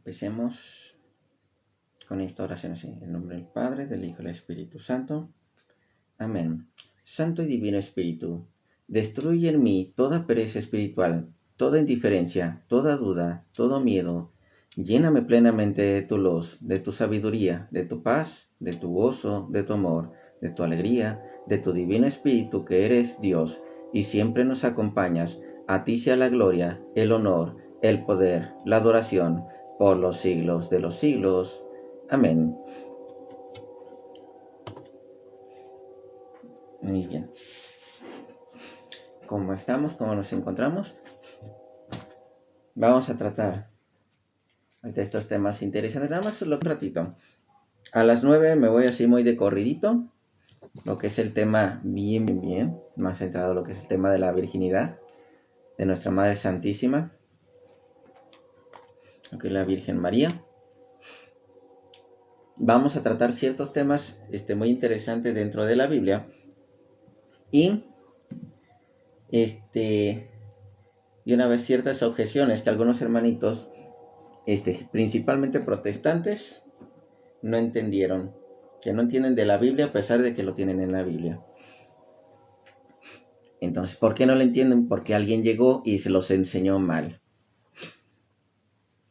Empecemos con esta oración así. En nombre del Padre, del Hijo y del Espíritu Santo. Amén. Santo y Divino Espíritu, destruye en mí toda pereza espiritual, toda indiferencia, toda duda, todo miedo. Lléname plenamente de tu luz, de tu sabiduría, de tu paz, de tu gozo, de tu amor, de tu alegría, de tu Divino Espíritu que eres Dios y siempre nos acompañas. A ti sea la gloria, el honor, el poder, la adoración, por los siglos de los siglos. Amén. Muy bien. ¿Cómo estamos? ¿Cómo nos encontramos? Vamos a tratar de estos temas interesantes. Nada más un ratito. A las 9 me voy así muy de corridito. Lo que es el tema bien. Más centrado lo que es el tema de la virginidad de nuestra Madre Santísima. Lo que es la Virgen María. Vamos a tratar ciertos temas muy interesantes dentro de la Biblia. Y una vez ciertas objeciones que algunos hermanitos, principalmente protestantes, no entendieron, que no entienden de la Biblia a pesar de que lo tienen en la Biblia. Entonces, ¿por qué no lo entienden? Porque alguien llegó y se los enseñó mal.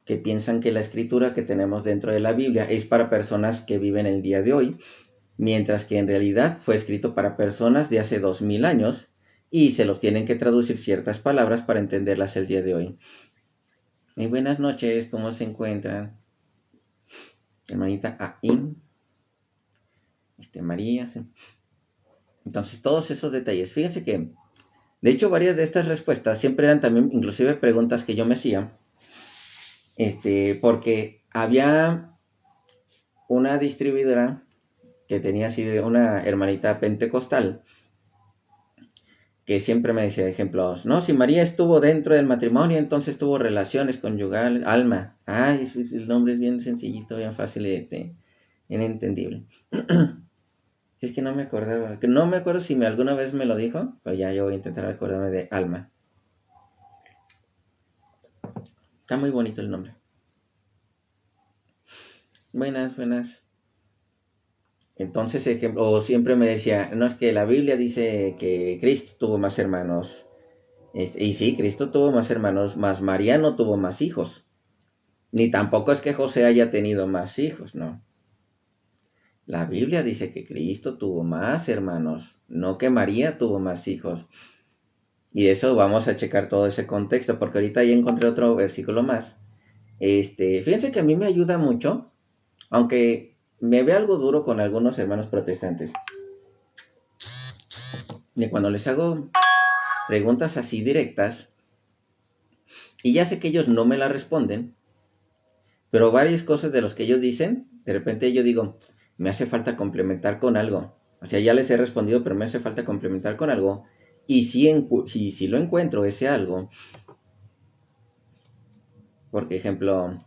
Que piensan que la escritura que tenemos dentro de la Biblia es para personas que viven el día de hoy, mientras que en realidad fue escrito para personas de hace 2000 años y se los tienen que traducir ciertas palabras para entenderlas el día de hoy. Y buenas noches, ¿cómo se encuentran? Hermanita Aim, María. ¿Sí? Entonces, todos esos detalles. Fíjense que, de hecho, varias de estas respuestas siempre eran también, inclusive, preguntas que yo me hacía. Porque había una distribuidora que tenía así una hermanita pentecostal que siempre me decía ejemplos, no, si María estuvo dentro del matrimonio, entonces tuvo relaciones conyugales, Alma. Ay, el nombre es bien sencillito, bien fácil y bien entendible. Es que no me acordaba, no me acuerdo si alguna vez me lo dijo, pero ya yo voy a intentar acordarme de Alma. Está muy bonito el nombre. Buenas. Entonces, o siempre me decía, no, es que la Biblia dice que Cristo tuvo más hermanos. Y sí, Cristo tuvo más hermanos, más María no tuvo más hijos. Ni tampoco es que José haya tenido más hijos, no. La Biblia dice que Cristo tuvo más hermanos, no que María tuvo más hijos. Y eso vamos a checar todo ese contexto, porque ahorita ya encontré otro versículo más. Fíjense que a mí me ayuda mucho, aunque me ve algo duro con algunos hermanos protestantes. De cuando les hago preguntas así directas, y ya sé que ellos no me la responden, pero varias cosas de los que ellos dicen, de repente yo digo, me hace falta complementar con algo. O sea, ya les he respondido, pero me hace falta complementar con algo. Y si lo encuentro, ese algo, por ejemplo,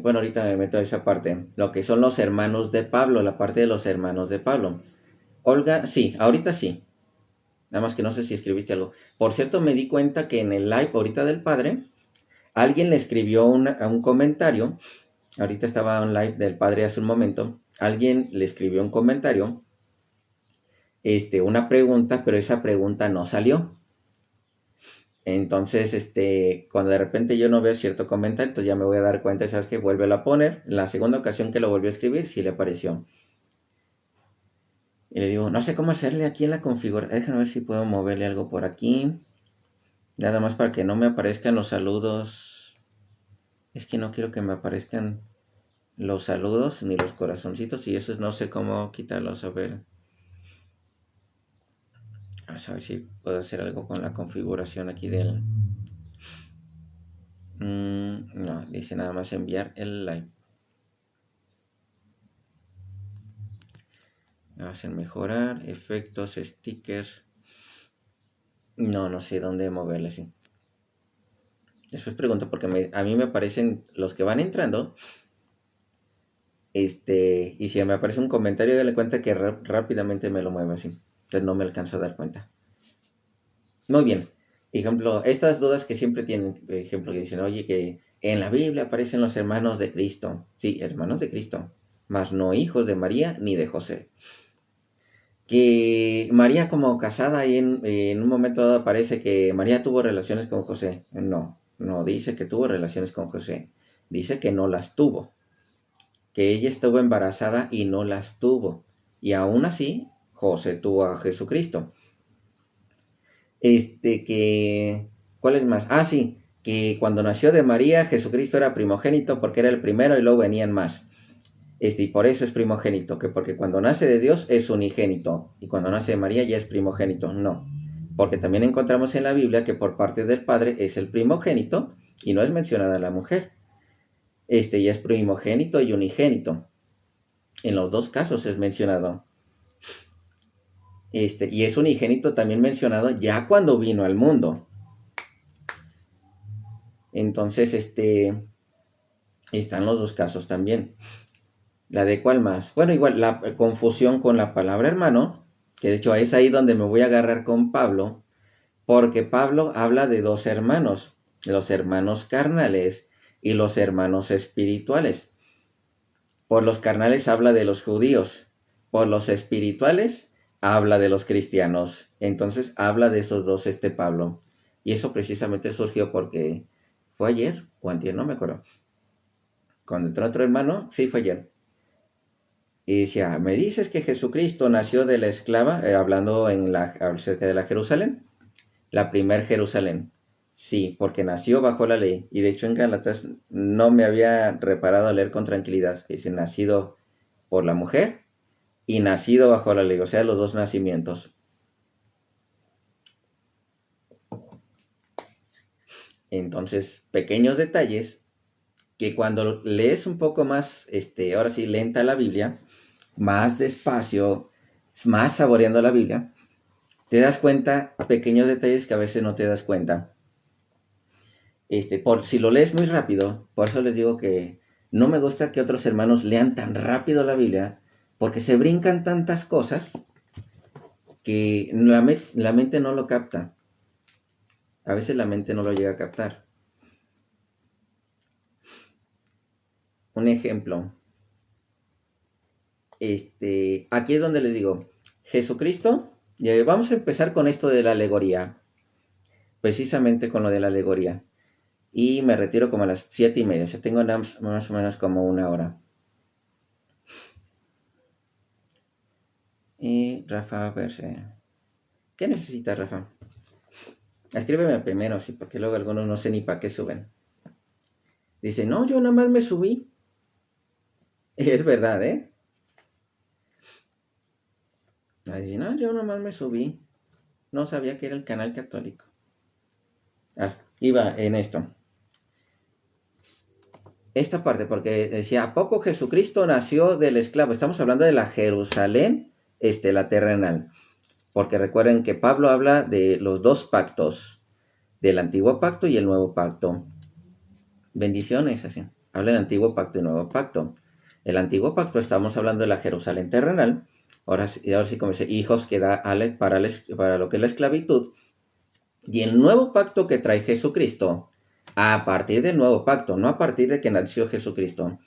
bueno, ahorita me meto a esa parte, lo que son los hermanos de Pablo, la parte de los hermanos de Pablo. Olga, sí, ahorita sí. Nada más que no sé si escribiste algo. Por cierto, me di cuenta que en el live ahorita del padre, alguien le escribió un comentario. Ahorita estaba en live del padre hace un momento. Alguien le escribió un comentario, una pregunta, pero esa pregunta no salió. Entonces, cuando de repente yo no veo cierto comentario, entonces ya me voy a dar cuenta, ¿sabes qué? Vuélvelo a poner. La segunda ocasión que lo volvió a escribir, sí le apareció. Y le digo, no sé cómo hacerle aquí en la configuración. Déjame ver si puedo moverle algo por aquí. Nada más para que no me aparezcan los saludos. Es que no quiero que me aparezcan los saludos ni los corazoncitos. Y eso no sé cómo quitarlos. A ver. Vamos a ver si puedo hacer algo con la configuración aquí del... no, dice nada más enviar el live. Vamos a mejorar, efectos, stickers. No sé dónde moverle así. Después pregunto porque a mí me aparecen los que van entrando. Y si me aparece un comentario, dale cuenta que rápidamente me lo mueve así. Entonces no me alcanzo a dar cuenta. Muy bien. Ejemplo, estas dudas que siempre tienen, ejemplo, que dicen, oye, que En la Biblia aparecen los hermanos de Cristo. Sí, hermanos de Cristo, mas no hijos de María ni de José. Que María como casada y en un momento dado aparece que María tuvo relaciones con José. No, no dice que tuvo relaciones con José. Dice que no las tuvo. Que ella estuvo embarazada y no las tuvo. Y aún así, José tuvo a Jesucristo. ¿Cuál es más? Ah, sí, que cuando nació de María, Jesucristo era primogénito porque era el primero y luego venían más. Y por eso es primogénito, que porque cuando nace de Dios es unigénito y cuando nace de María ya es primogénito. No, porque también encontramos en la Biblia que por parte del Padre es el primogénito y no es mencionada la mujer. Ya es primogénito y unigénito. En los dos casos es mencionado. Y es unigénito también mencionado ya cuando vino al mundo. Entonces, están los dos casos también. ¿La de cuál más? Bueno, igual la confusión con la palabra hermano, que de hecho es ahí donde me voy a agarrar con Pablo, porque Pablo habla de dos hermanos, los hermanos carnales y los hermanos espirituales. Por los carnales habla de los judíos, por los espirituales habla de los cristianos. Entonces habla de esos dos Pablo. Y eso precisamente surgió porque fue ayer o antier, no me acuerdo. Cuando entró otro hermano, sí fue ayer. Y decía, ¿me dices que Jesucristo nació de la esclava? Hablando acerca de la Jerusalén. La primer Jerusalén. Sí, porque nació bajo la ley. Y de hecho en Gálatas no me había reparado a leer con tranquilidad. Dice, nacido por la mujer y nacido bajo la ley. O sea, los dos nacimientos. Entonces, pequeños detalles que cuando lees un poco más, ahora sí, lenta la Biblia, más despacio, más saboreando la Biblia, te das cuenta, pequeños detalles que a veces no te das cuenta. Si lo lees muy rápido, por eso les digo que no me gusta que otros hermanos lean tan rápido la Biblia, porque se brincan tantas cosas que la mente no lo capta. A veces la mente no lo llega a captar. Un ejemplo. Aquí es donde les digo, Jesucristo, vamos a empezar con esto de la alegoría, precisamente con lo de la alegoría. Y me retiro como a las 7:30, o sea, tengo más o menos como una hora. Y Rafa, a ver, ¿qué necesitas, Rafa? Escríbeme primero, sí, porque luego algunos no sé ni para qué suben. Dice, no, yo nada más me subí. Es verdad, ¿eh? Dice, no, yo nada más me subí. No sabía que era el canal católico. Iba en esto. Esta parte, porque decía, ¿a poco Jesucristo nació del esclavo? Estamos hablando de la Jerusalén, la terrenal. Porque recuerden que Pablo habla de los dos pactos, del antiguo pacto y el nuevo pacto. Bendiciones, así. Habla del antiguo pacto y nuevo pacto. El antiguo pacto, estamos hablando de la Jerusalén terrenal. Ahora sí como dice, hijos que da para lo que es la esclavitud. Y el nuevo pacto que trae Jesucristo, a partir del nuevo pacto, no a partir de que nació Jesucristo.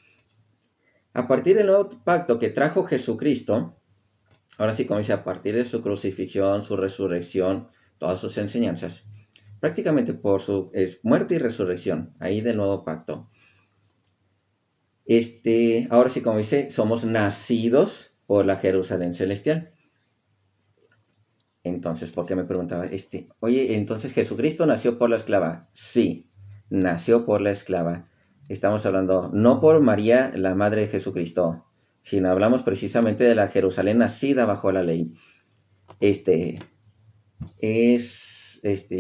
A partir del nuevo pacto que trajo Jesucristo, ahora sí como dice, a partir de su crucifixión, su resurrección, todas sus enseñanzas, prácticamente por su muerte y resurrección, ahí del nuevo pacto. Ahora sí como dice, somos nacidos por la Jerusalén celestial. Entonces, ¿por qué me preguntaba? Oye, entonces Jesucristo nació por la esclava. Sí, nació por la esclava. Estamos hablando no por María, la madre de Jesucristo, sino hablamos precisamente de la Jerusalén nacida bajo la ley. Ya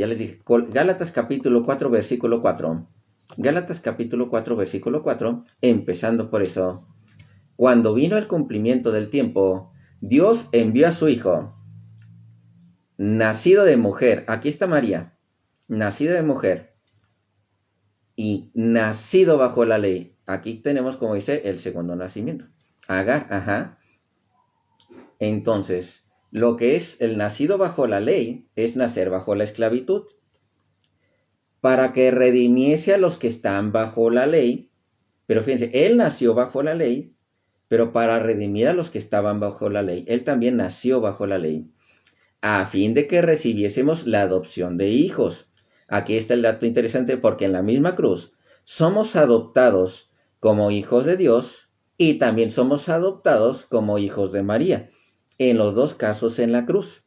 les dije, Gálatas capítulo 4, versículo 4. Gálatas capítulo 4, versículo 4, empezando por eso. Cuando vino el cumplimiento del tiempo, Dios envió a su Hijo, nacido de mujer. Aquí está María, nacido de mujer y nacido bajo la ley. Aquí tenemos, como dice, el segundo nacimiento. Agar, ajá. Entonces, lo que es el nacido bajo la ley es nacer bajo la esclavitud. para que redimiese a los que están bajo la ley. Pero fíjense, Él nació bajo la ley, pero para redimir a los que estaban bajo la ley. Él también nació bajo la ley, a fin de que recibiésemos la adopción de hijos. Aquí está el dato interesante, porque en la misma cruz somos adoptados como hijos de Dios y también somos adoptados como hijos de María. En los dos casos en la cruz.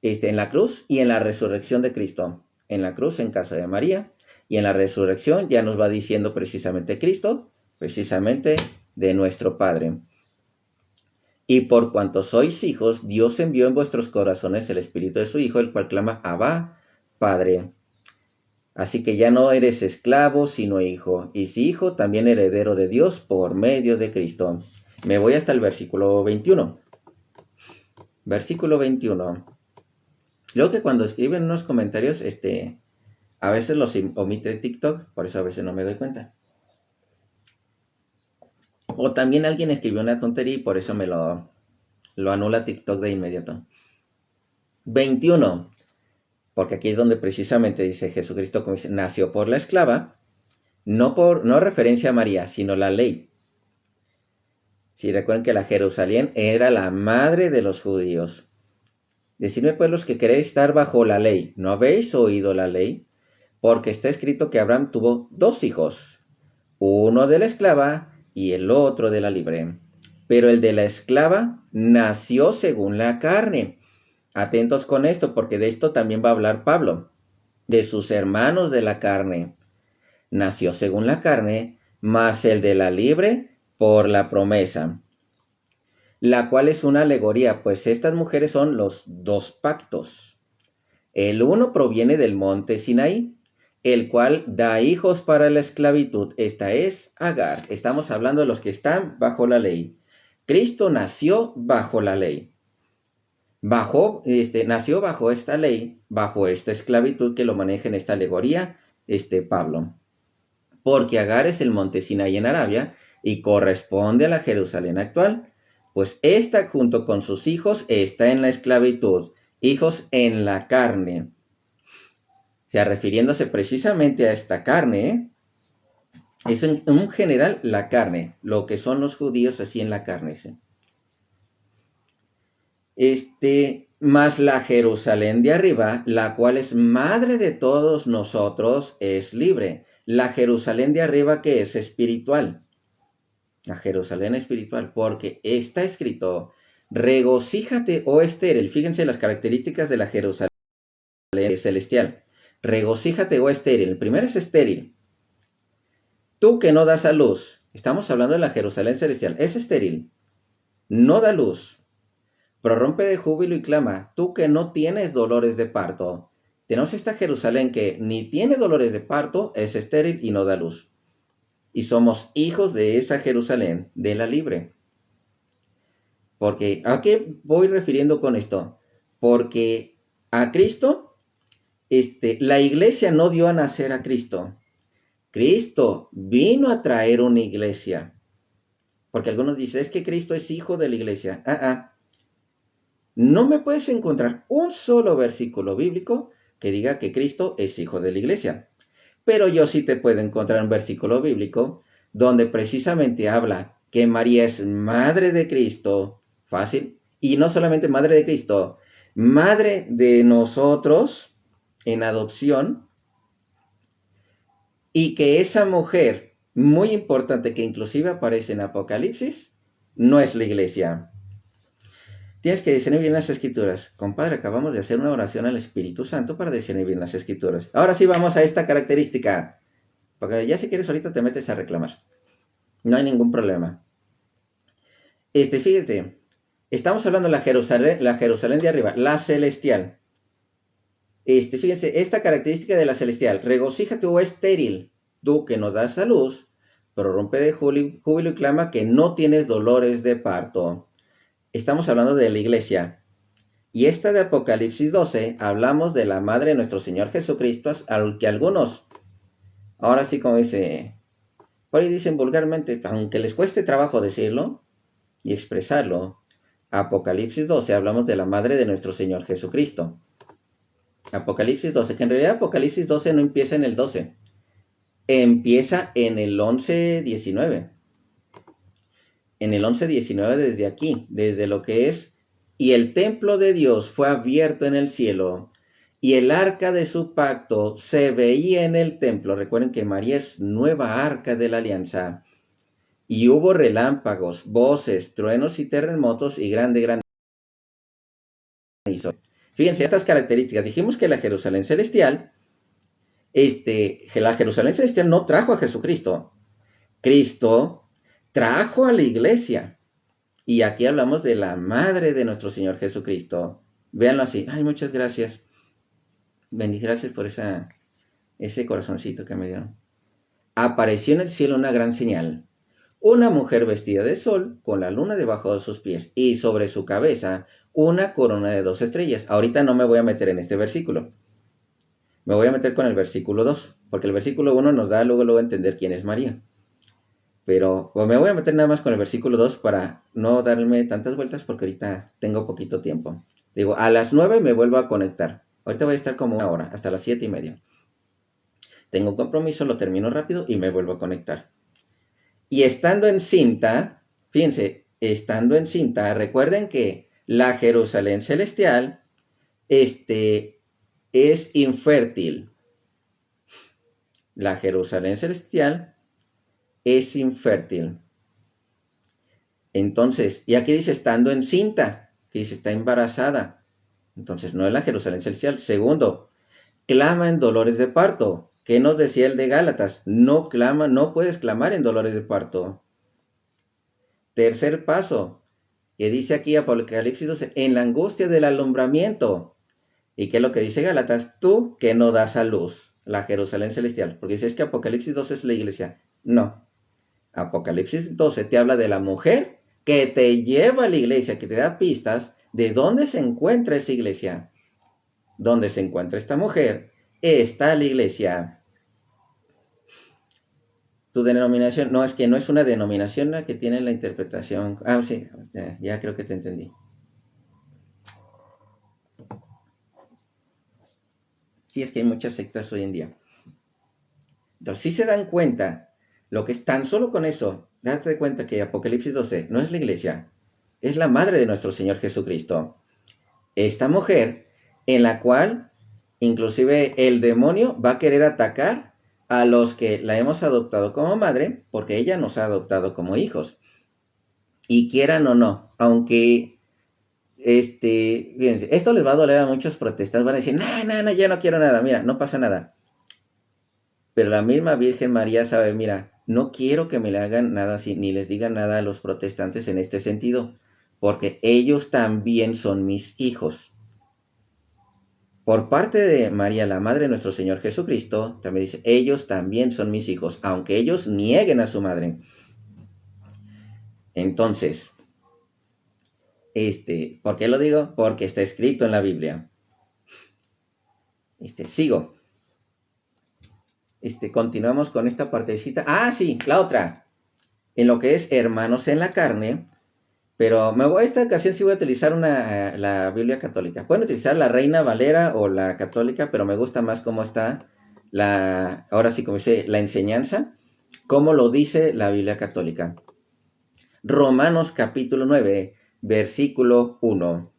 En la cruz y en la resurrección de Cristo. En la cruz en caso de María, y en la resurrección ya nos va diciendo precisamente Cristo, precisamente de nuestro Padre. Y por cuanto sois hijos, Dios envió en vuestros corazones el Espíritu de su Hijo, el cual clama, Abba, Padre. Así que ya no eres esclavo, sino hijo. Y si hijo, también heredero de Dios por medio de Cristo. Me voy hasta el versículo 21. Versículo 21. Creo que cuando escriben unos comentarios, a veces los omite TikTok, por eso a veces no me doy cuenta. O también alguien escribió una tontería y por eso me lo anula TikTok de inmediato. 21. Porque aquí es donde precisamente dice Jesucristo, como dice, nació por la esclava, no referencia a María, sino la ley. Si recuerden que la Jerusalén era la madre de los judíos. Decidme pues los que queréis estar bajo la ley, ¿no habéis oído la ley? Porque está escrito que Abraham tuvo 2 hijos, uno de la esclava y el otro de la libre. Pero el de la esclava nació según la carne. Atentos con esto, porque de esto también va a hablar Pablo, de sus hermanos de la carne. Nació según la carne, mas el de la libre por la promesa, la cual es una alegoría, pues estas mujeres son los 2 pactos. El uno proviene del monte Sinaí, el cual da hijos para la esclavitud. Esta es Agar. Estamos hablando de los que están bajo la ley. Cristo nació bajo la ley. Nació bajo esta ley, bajo esta esclavitud que lo maneja en esta alegoría, Pablo. Porque Agar es el monte Sinaí en Arabia y corresponde a la Jerusalén actual, pues esta junto con sus hijos está en la esclavitud, hijos en la carne. O sea, refiriéndose precisamente a esta carne, es en general la carne, lo que son los judíos así en la carne. ¿Sí? Más la Jerusalén de arriba, la cual es madre de todos nosotros, es libre. La Jerusalén de arriba que es espiritual. La Jerusalén espiritual, porque está escrito, regocíjate, oh estéril. Fíjense las características de la Jerusalén celestial. Regocíjate, oh estéril. El primero es estéril. Tú que no das a luz. Estamos hablando de la Jerusalén celestial. Es estéril. No da luz. Prorrumpe de júbilo y clama, tú que no tienes dolores de parto. Tenemos esta Jerusalén que ni tiene dolores de parto, es estéril y no da luz. Y somos hijos de esa Jerusalén, de la libre. Porque, ¿a qué voy refiriendo con esto? Porque a Cristo, la iglesia no dio a nacer a Cristo. Cristo vino a traer una iglesia. Porque algunos dicen, es que Cristo es hijo de la iglesia. No me puedes encontrar un solo versículo bíblico que diga que Cristo es hijo de la iglesia. Pero yo sí te puedo encontrar un versículo bíblico donde precisamente habla que María es madre de Cristo, fácil, y no solamente madre de Cristo, madre de nosotros en adopción, y que esa mujer, muy importante, que inclusive aparece en Apocalipsis, no es la iglesia. Tienes que discernir bien las escrituras. Compadre, acabamos de hacer una oración al Espíritu Santo para discernir bien las escrituras. Ahora sí vamos a esta característica. Porque ya si quieres ahorita te metes a reclamar. No hay ningún problema. Fíjate. Estamos hablando de la Jerusalén de arriba, la celestial. Fíjense, esta característica de la celestial. Regocíjate, oh estéril, tú que no das a luz, pero rompe de júbilo y clama que no tienes dolores de parto. Estamos hablando de la iglesia. Y esta de Apocalipsis 12, hablamos de la madre de nuestro Señor Jesucristo, al que algunos, ahora sí como dice, por ahí dicen vulgarmente, aunque les cueste trabajo decirlo y expresarlo, Apocalipsis 12 hablamos de la madre de nuestro Señor Jesucristo. Apocalipsis 12, que en realidad Apocalipsis 12 no empieza en el 12, empieza en el 11:19. En el 11:19 desde aquí, desde lo que es, y el templo de Dios fue abierto en el cielo, y el arca de su pacto se veía en el templo. Recuerden que María es nueva arca de la alianza. Y hubo relámpagos, voces, truenos y terremotos y grande granizo. Fíjense estas características. Dijimos que la Jerusalén celestial, la Jerusalén celestial no trajo a Jesucristo. Cristo trajo a la iglesia. Y aquí hablamos de la madre de nuestro Señor Jesucristo. Véanlo así. Ay, muchas gracias. Gracias por ese corazoncito que me dieron. Apareció en el cielo una gran señal. Una mujer vestida de sol, con la luna debajo de sus pies, y sobre su cabeza una corona de 2 estrellas. Ahorita no me voy a meter en este versículo. Me voy a meter con el versículo 2, porque el versículo 1 nos da luego a entender quién es María. Pero pues, me voy a meter nada más con el versículo 2 para no darme tantas vueltas, porque ahorita tengo poquito tiempo. Digo, a las 9 me vuelvo a conectar. Ahorita voy a estar como 1 hora, hasta las 7:30. Tengo un compromiso, lo termino rápido y me vuelvo a conectar. Y estando encinta, fíjense, estando encinta, recuerden que la Jerusalén celestial es infértil. La Jerusalén celestial es infértil. Entonces, y aquí dice estando encinta, que dice está embarazada. Entonces, no es la Jerusalén celestial. Segundo, clama en dolores de parto. ¿Qué nos decía el de Gálatas? No clama, no puedes clamar en dolores de parto. Tercer paso, que dice aquí Apocalipsis 12, en la angustia del alumbramiento. ¿Y qué es lo que dice Gálatas? Tú que no das a luz, la Jerusalén celestial. Porque dices que Apocalipsis 12 es la iglesia. No. Apocalipsis 12 te habla de la mujer que te lleva a la iglesia, que te da pistas de dónde se encuentra esa iglesia. ¿Dónde se encuentra esta mujer? Está la iglesia. Tu denominación, no, es que no es una denominación la que tiene la interpretación. Ah, sí, ya creo que te entendí. Sí, es que hay muchas sectas hoy en día. Entonces, si se dan cuenta, lo que es tan solo con eso, date cuenta que Apocalipsis 12 no es la iglesia, es la madre de nuestro Señor Jesucristo. Esta mujer en la cual inclusive el demonio va a querer atacar a los que la hemos adoptado como madre, porque ella nos ha adoptado como hijos. Y quieran o no, aunque fíjense, esto les va a doler a muchos protestantes, van a decir, no, ya no quiero nada, mira, no pasa nada. Pero la misma Virgen María sabe, mira, no quiero que me le hagan nada así, ni les digan nada a los protestantes en este sentido, porque ellos también son mis hijos. Por parte de María, la Madre de nuestro Señor Jesucristo, también dice, ellos también son mis hijos, aunque ellos nieguen a su madre. Entonces, ¿por qué lo digo? Porque está escrito en la Biblia. Sigo. Continuamos con esta partecita. Ah, sí, la otra. En lo que es hermanos en la carne, pero esta ocasión sí voy a utilizar la Biblia católica. Pueden utilizar la Reina Valera o la católica, pero me gusta más cómo está ahora sí como dice, la enseñanza, cómo lo dice la Biblia católica. Romanos capítulo 9, versículo 1.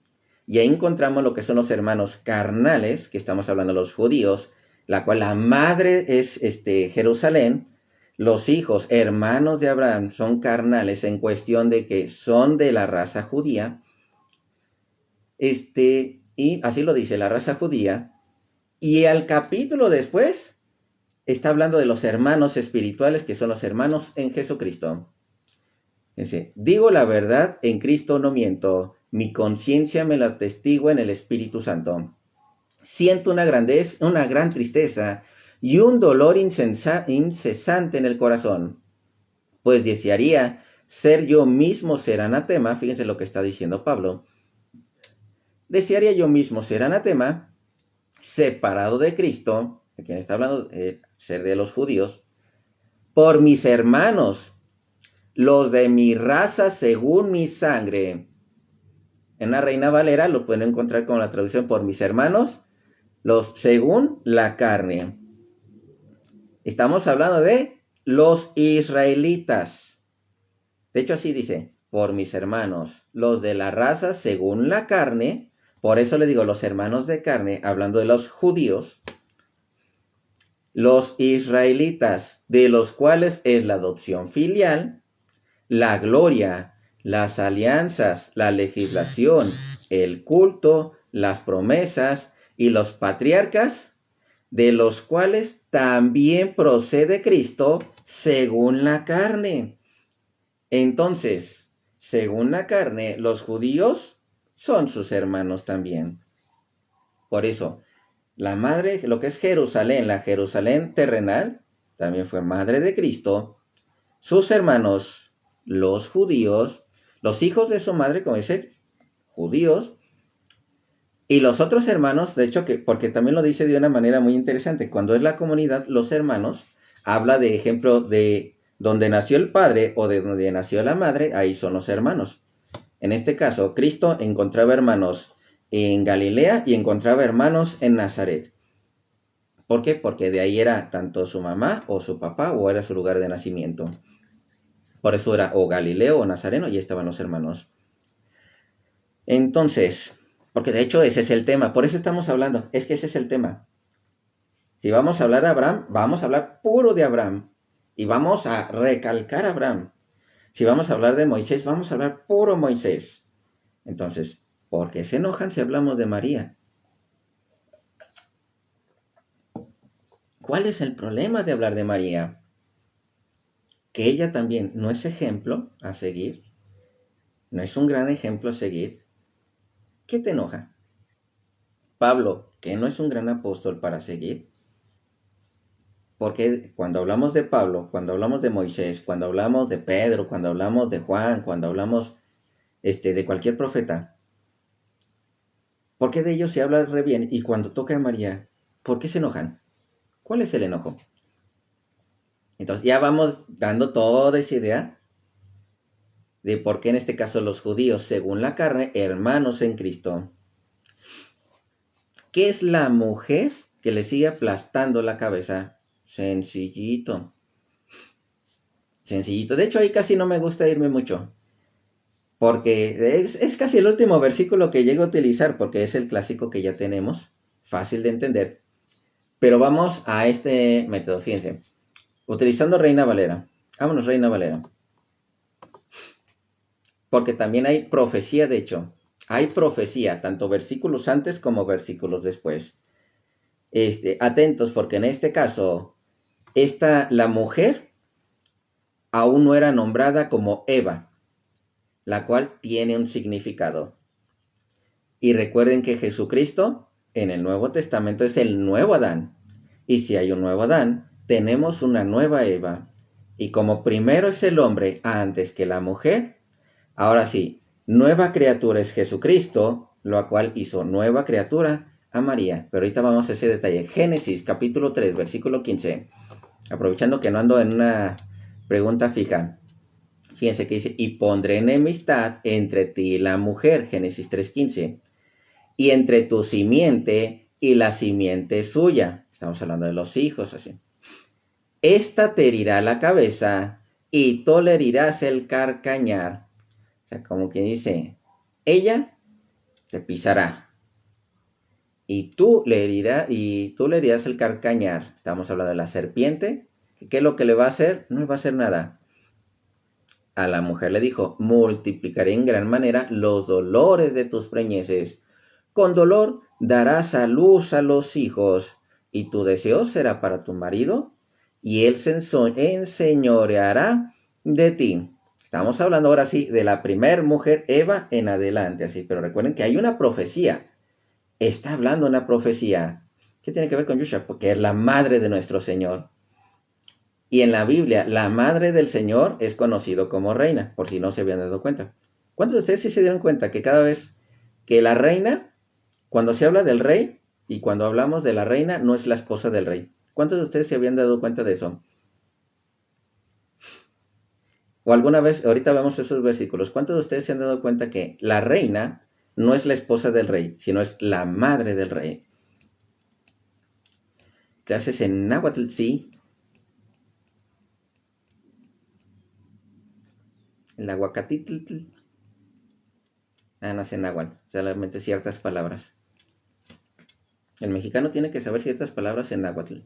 Y ahí encontramos lo que son los hermanos carnales, que estamos hablando de los judíos, la cual la madre es Jerusalén. Los hijos, hermanos de Abraham, son carnales en cuestión de que son de la raza judía. Y así lo dice la raza judía. Y al capítulo después está hablando de los hermanos espirituales, que son los hermanos en Jesucristo. Dice, digo la verdad, en Cristo no miento, mi conciencia me la atestigua en el Espíritu Santo. Siento una gran tristeza y un dolor incesante en el corazón, pues desearía ser yo mismo ser anatema, fíjense lo que está diciendo Pablo, desearía yo mismo ser anatema, separado de Cristo, de quien está hablando, ser de los judíos, por mis hermanos, los de mi raza según mi sangre. En la Reina Valera lo pueden encontrar con la traducción por mis hermanos Los según la carne. Estamos hablando de los israelitas. De hecho, así dice, por mis hermanos, los de la raza según la carne. Por eso le digo los hermanos de carne, hablando de los judíos. Los israelitas, de los cuales es la adopción filial, la gloria, las alianzas, la legislación, el culto, las promesas y los patriarcas, de los cuales también procede Cristo según la carne. Entonces, según la carne, los judíos son sus hermanos también. Por eso, la madre, lo que es Jerusalén, la Jerusalén terrenal, también fue madre de Cristo. Sus hermanos, los judíos, los hijos de su madre, como dice, judíos, y los otros hermanos, de hecho, porque también lo dice de una manera muy interesante. Cuando es la comunidad, los hermanos, habla de ejemplo de donde nació el padre o de donde nació la madre, ahí son los hermanos. En este caso, Cristo encontraba hermanos en Galilea y encontraba hermanos en Nazaret. ¿Por qué? Porque de ahí era tanto su mamá o su papá o era su lugar de nacimiento. Por eso era o Galileo o Nazareno y estaban los hermanos. Entonces, porque de hecho ese es el tema, por eso estamos hablando, es que ese es el tema. Si vamos a hablar de Abraham, vamos a hablar puro de Abraham y vamos a recalcar a Abraham. Si vamos a hablar de Moisés, vamos a hablar puro Moisés. Entonces, ¿por qué se enojan si hablamos de María? ¿Cuál es el problema de hablar de María? Que ella también no es ejemplo a seguir, no es un gran ejemplo a seguir. ¿Qué te enoja? Pablo, que no es un gran apóstol para seguir. Porque cuando hablamos de Pablo, cuando hablamos de Moisés, cuando hablamos de Pedro, cuando hablamos de Juan, cuando hablamos de cualquier profeta, ¿por qué de ellos se habla re bien? Y cuando toca a María, ¿por qué se enojan? ¿Cuál es el enojo? Entonces ya vamos dando toda esa idea de por qué en este caso los judíos, según la carne, hermanos en Cristo. ¿Qué es la mujer que le sigue aplastando la cabeza? Sencillito. Sencillito. De hecho, ahí casi no me gusta irme mucho. Porque es casi el último versículo que llego a utilizar, porque es el clásico que ya tenemos, fácil de entender. Pero vamos a este método, fíjense. Utilizando Reina Valera. Vámonos, Reina Valera. Porque también hay profecía, de hecho. Hay profecía, tanto versículos antes como versículos después. Atentos, porque en este caso, la mujer aún no era nombrada como Eva, la cual tiene un significado. Y recuerden que Jesucristo en el Nuevo Testamento es el nuevo Adán. Y si hay un nuevo Adán, tenemos una nueva Eva. Y como primero es el hombre antes que la mujer, ahora sí, nueva criatura es Jesucristo, lo cual hizo nueva criatura a María. Pero ahorita vamos a ese detalle. Génesis capítulo 3, versículo 15. Aprovechando que no ando en una pregunta fija. Fíjense que dice, y pondré enemistad entre ti y la mujer, Génesis 3:15, y entre tu simiente y la simiente suya. Estamos hablando de los hijos, así. Esta te herirá la cabeza y tú le herirás el carcañar. O sea, como que dice, ella te pisará y tú le herirás el carcañar. Estamos hablando de la serpiente. ¿Qué es lo que le va a hacer? No le va a hacer nada. A la mujer le dijo, multiplicaré en gran manera los dolores de tus preñeces. Con dolor darás a luz a los hijos, y tu deseo será para tu marido, y él se enseñoreará de ti. Estamos hablando ahora sí de la primer mujer, Eva, en adelante, así, pero recuerden que hay una profecía. Está hablando una profecía. ¿Qué tiene que ver con Yusha? Porque es la madre de nuestro Señor. Y en la Biblia, la madre del Señor es conocido como reina, por si no se habían dado cuenta. ¿Cuántos de ustedes sí se dieron cuenta que cada vez que la reina, cuando se habla del rey y cuando hablamos de la reina, no es la esposa del rey? ¿Cuántos de ustedes se habían dado cuenta de eso? O alguna vez, ahorita vemos esos versículos, ¿cuántos de ustedes se han dado cuenta que la reina no es la esposa del rey, sino es la madre del rey? Clases en náhuatl, sí. El aguacatitl. No sé náhuatl. Solamente ciertas palabras. El mexicano tiene que saber ciertas palabras en náhuatl.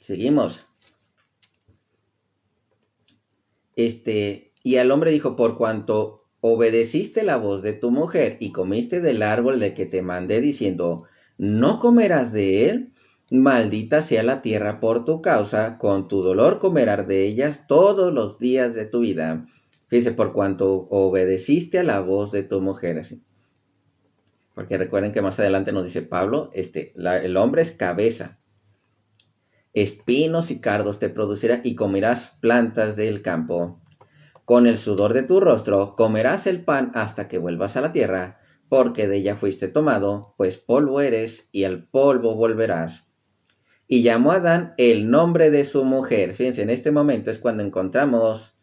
Seguimos. Y al hombre dijo, por cuanto obedeciste la voz de tu mujer y comiste del árbol de que te mandé diciendo, no comerás de él, maldita sea la tierra por tu causa, con tu dolor comerás de ellas todos los días de tu vida. Fíjese, por cuanto obedeciste a la voz de tu mujer. Así. Porque recuerden que más adelante nos dice Pablo, el hombre es cabeza. Espinos y cardos te producirá y comerás plantas del campo. Con el sudor de tu rostro comerás el pan hasta que vuelvas a la tierra, porque de ella fuiste tomado, pues polvo eres y al polvo volverás. Y llamó a Adán el nombre de su mujer. Fíjense, en este momento es cuando encontramos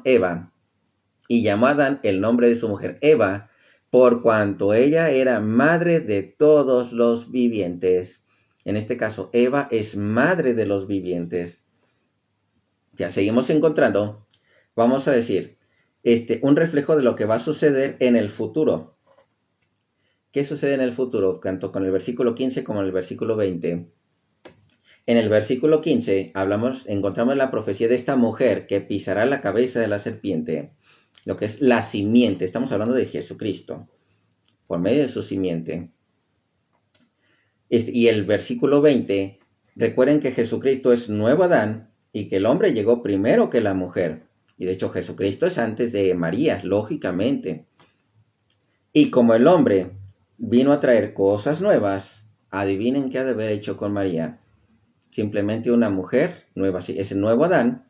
Eva. Y llamó a Adán el nombre de su mujer, Eva, por cuanto ella era madre de todos los vivientes. En este caso, Eva es madre de los vivientes. Ya seguimos encontrando, vamos a decir, un reflejo de lo que va a suceder en el futuro. ¿Qué sucede en el futuro? Tanto con el versículo 15 como en el versículo 20. En el versículo 15 encontramos la profecía de esta mujer que pisará la cabeza de la serpiente, lo que es la simiente. Estamos hablando de Jesucristo, por medio de su simiente. Y el versículo 20, recuerden que Jesucristo es nuevo Adán y que el hombre llegó primero que la mujer. Y de hecho Jesucristo es antes de María, lógicamente. Y como el hombre vino a traer cosas nuevas, adivinen qué ha de haber hecho con María. Simplemente una mujer nueva, es el nuevo Adán,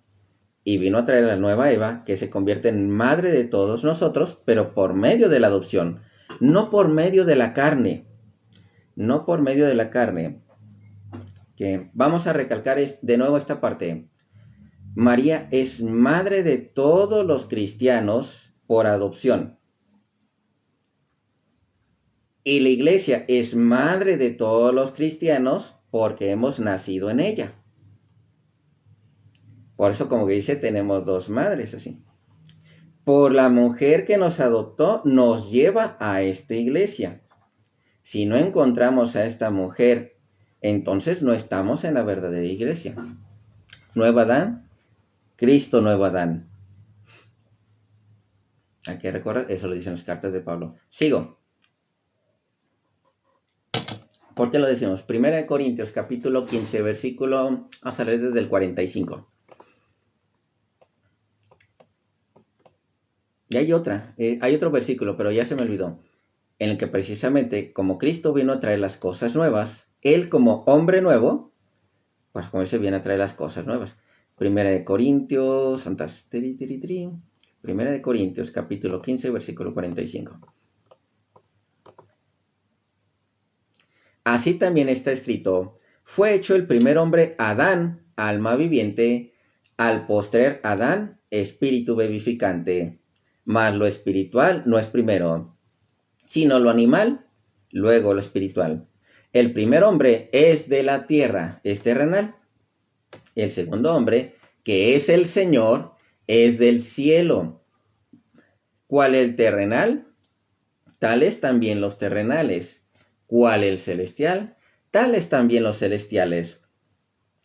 y vino a traer a la nueva Eva, que se convierte en madre de todos nosotros, pero por medio de la adopción, no por medio de la carne. No por medio de la carne. Que vamos a recalcar de nuevo esta parte. María es madre de todos los cristianos por adopción. Y la iglesia es madre de todos los cristianos porque hemos nacido en ella. Por eso, como que dice, tenemos dos madres así. Por la mujer que nos adoptó, nos lleva a esta iglesia. Si no encontramos a esta mujer, entonces no estamos en la verdadera iglesia. Nuevo Adán, Cristo nuevo Adán. Hay que recordar, eso lo dicen las cartas de Pablo. Sigo. ¿Por qué lo decimos? 1 Corintios capítulo 15, versículo, vamos a leer desde el 45. Y hay otro versículo, pero ya se me olvidó, en el que precisamente, como Cristo vino a traer las cosas nuevas, Él como hombre nuevo, pues como Él se viene a traer las cosas nuevas. 1 Corintios, Primera de Corintios, capítulo 15, versículo 45. Así también está escrito, fue hecho el primer hombre Adán, alma viviente, al postrer Adán, espíritu vivificante. Mas lo espiritual no es primero, sino lo animal, luego lo espiritual. El primer hombre es de la tierra, es terrenal. El segundo hombre, que es el Señor, es del cielo. ¿Cuál el terrenal? Tales también los terrenales. ¿Cuál el celestial? Tales también los celestiales.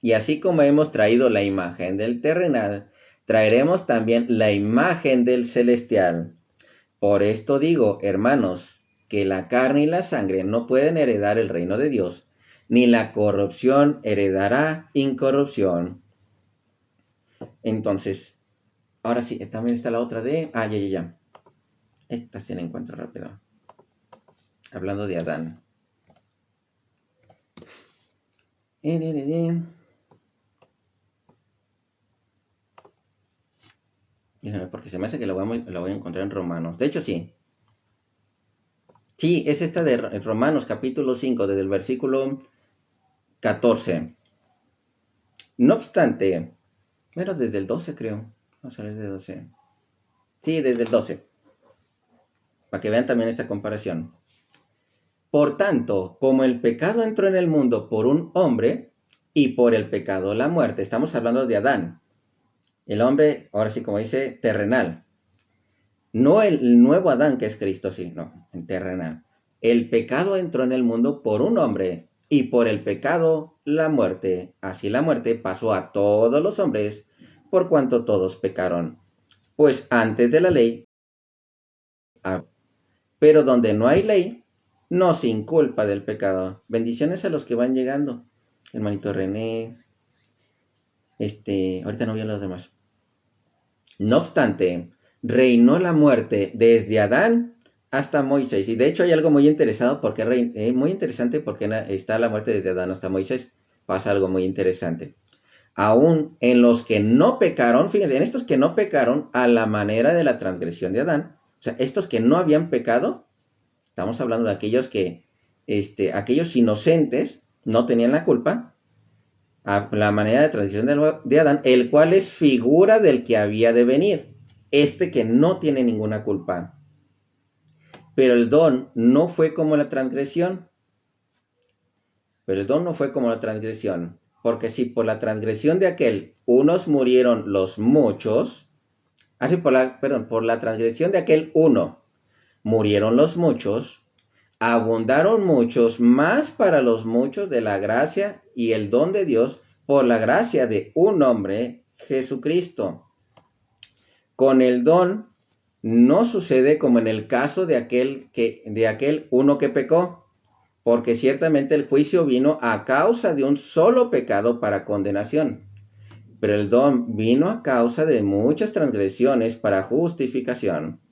Y así como hemos traído la imagen del terrenal, traeremos también la imagen del celestial. Por esto digo, hermanos, que la carne y la sangre no pueden heredar el reino de Dios, ni la corrupción heredará incorrupción. Entonces, ahora sí, también está la otra de... ya. Esta sí la encuentro rápido. Hablando de Adán. Porque se me hace que la voy a encontrar en Romanos. De hecho, sí. Sí, es esta de Romanos capítulo 5, desde el versículo 14. No obstante, bueno, desde el 12 creo. Vamos a ver de 12. Sí, desde el 12. Para que vean también esta comparación. Por tanto, como el pecado entró en el mundo por un hombre y por el pecado la muerte, estamos hablando de Adán, el hombre, ahora sí como dice, terrenal, no el nuevo Adán que es Cristo, sino en terrenal. El pecado entró en el mundo por un hombre y por el pecado la muerte. Así la muerte pasó a todos los hombres por cuanto todos pecaron. Pues antes de la ley, pero donde no hay ley, no se inculpa del pecado. Bendiciones a los que van llegando. Hermanito René, ahorita no vi a los demás. No obstante, reinó la muerte desde Adán hasta Moisés. Y de hecho hay algo muy interesante porque muy interesante porque está la muerte desde Adán hasta Moisés. Pasa algo muy interesante. Aún en los que no pecaron, fíjense, en estos que no pecaron a la manera de la transgresión de Adán, o sea, estos que no habían pecado, estamos hablando de aquellos que, aquellos inocentes no tenían la culpa, a la manera de transgresión de Adán, el cual es figura del que había de venir, que no tiene ninguna culpa. Pero el don no fue como la transgresión. Porque si por la transgresión de aquel unos murieron los muchos, por la transgresión de aquel uno murieron los muchos, abundaron muchos más para los muchos de la gracia y el don de Dios por la gracia de un hombre, Jesucristo. Con el don no sucede como en el caso de aquel uno que pecó, porque ciertamente el juicio vino a causa de un solo pecado para condenación, pero el don vino a causa de muchas transgresiones para justificación.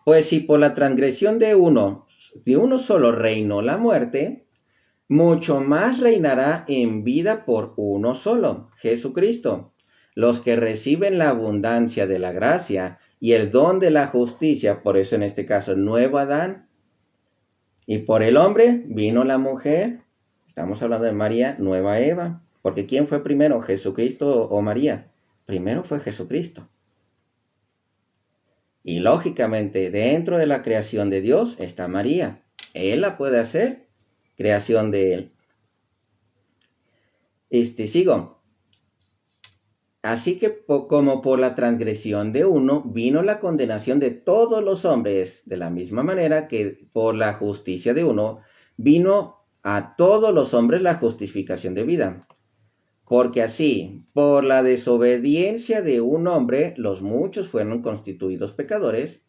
Pues si por la transgresión de uno solo reinó la muerte, mucho más reinará en vida por uno solo, Jesucristo, los que reciben la abundancia de la gracia y el don de la justicia, por eso en este caso nuevo Adán, y por el hombre vino la mujer, estamos hablando de María, nueva Eva, porque ¿quién fue primero, Jesucristo o María? Primero fue Jesucristo. Y lógicamente dentro de la creación de Dios está María, Él la puede hacer, creación de Él. Sigo. Así que como por la transgresión de uno vino la condenación de todos los hombres, de la misma manera que por la justicia de uno vino a todos los hombres la justificación de vida. Porque así, por la desobediencia de un hombre, los muchos fueron constituidos pecadores,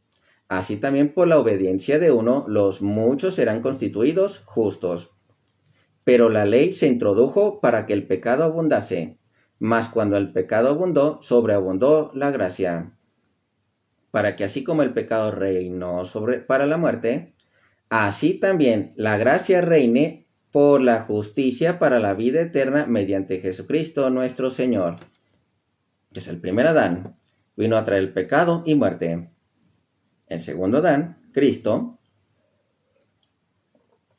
así también por la obediencia de uno, los muchos serán constituidos justos. Pero la ley se introdujo para que el pecado abundase. Mas cuando el pecado abundó, sobreabundó la gracia. Para que así como el pecado reinó para la muerte, así también la gracia reine por la justicia para la vida eterna mediante Jesucristo nuestro Señor. Es el primer Adán, vino a traer el pecado y muerte. El segundo Adán, Cristo,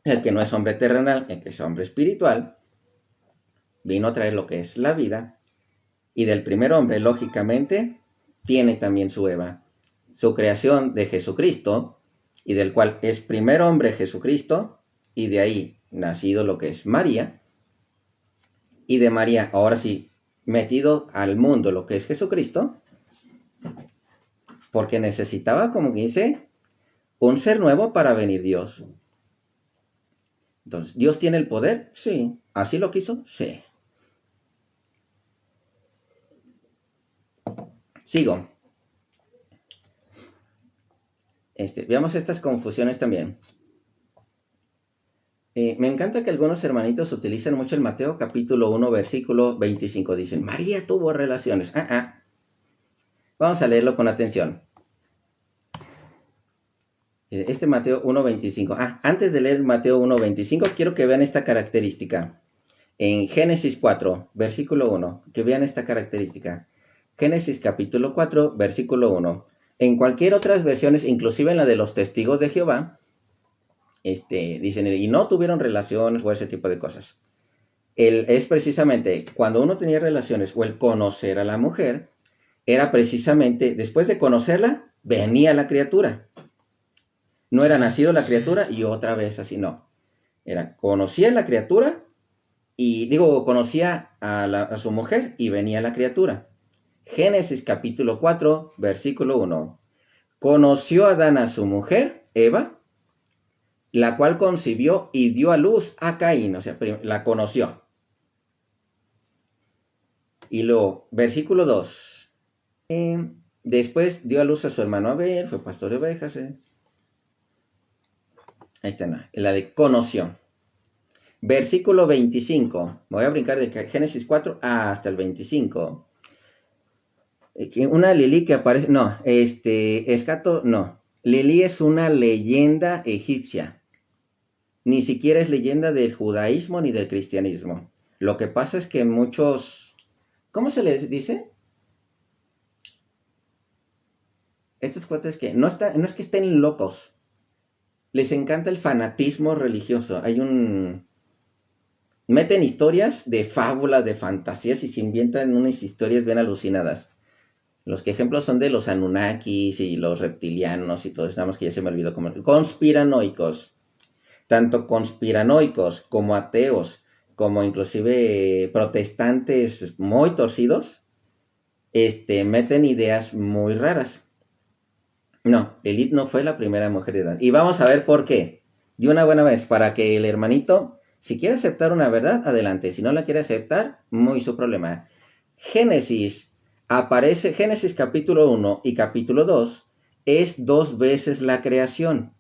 el que no es hombre terrenal, el que es hombre espiritual, vino a traer lo que es la vida, y del primer hombre, lógicamente, tiene también su Eva, su creación de Jesucristo, y del cual es primer hombre Jesucristo, y de ahí nacido lo que es María, y de María, ahora sí, metido al mundo lo que es Jesucristo, porque necesitaba, como dice, un ser nuevo para venir Dios. Entonces, ¿Dios tiene el poder? Sí. ¿Así lo quiso? Sí. Sigo. Veamos estas confusiones también. Me encanta que algunos hermanitos utilicen mucho el Mateo capítulo 1, versículo 25. Dicen, María tuvo relaciones. Vamos a leerlo con atención. Mateo 1.25. Antes de leer Mateo 1.25, quiero que vean esta característica. En Génesis 4, versículo 1, que vean esta característica. Génesis capítulo 4, versículo 1. En cualquier otras versiones, inclusive en la de los testigos de Jehová, dicen, y no tuvieron relaciones o ese tipo de cosas. Es precisamente cuando uno tenía relaciones o el conocer a la mujer, era precisamente después de conocerla, venía la criatura. No era nacido la criatura y otra vez así, no. Era, conocía la criatura y, conocía a su mujer y venía la criatura. Génesis capítulo 4, versículo 1. Conoció Adán a su mujer, Eva, la cual concibió y dio a luz a Caín, o sea, la conoció. Y luego, versículo 2. Después dio a luz a su hermano Abel, fue pastor de ovejas. Ahí está, no, la de conoció. Versículo 25. Me voy a brincar de Génesis 4 hasta el 25. Una Lili que aparece, no, Escato, no. Lili es una leyenda egipcia. Ni siquiera es leyenda del judaísmo ni del cristianismo. Lo que pasa es que muchos, ¿cómo se les dice? Estos cuates que no es que estén locos. Les encanta el fanatismo religioso. Meten historias de fábulas, de fantasías y se inventan unas historias bien alucinadas. Los que ejemplos son de los Anunnakis y los reptilianos y todo eso, nada más que ya se me olvidó cómo. Conspiranoicos. Tanto conspiranoicos como ateos, como inclusive protestantes muy torcidos, meten ideas muy raras. No, Lilith no fue la primera mujer de Adán. Y vamos a ver por qué. De una buena vez, para que el hermanito, si quiere aceptar una verdad, adelante. Si no la quiere aceptar, muy su problema. Génesis capítulo 1 y capítulo 2, es 2 veces la creación.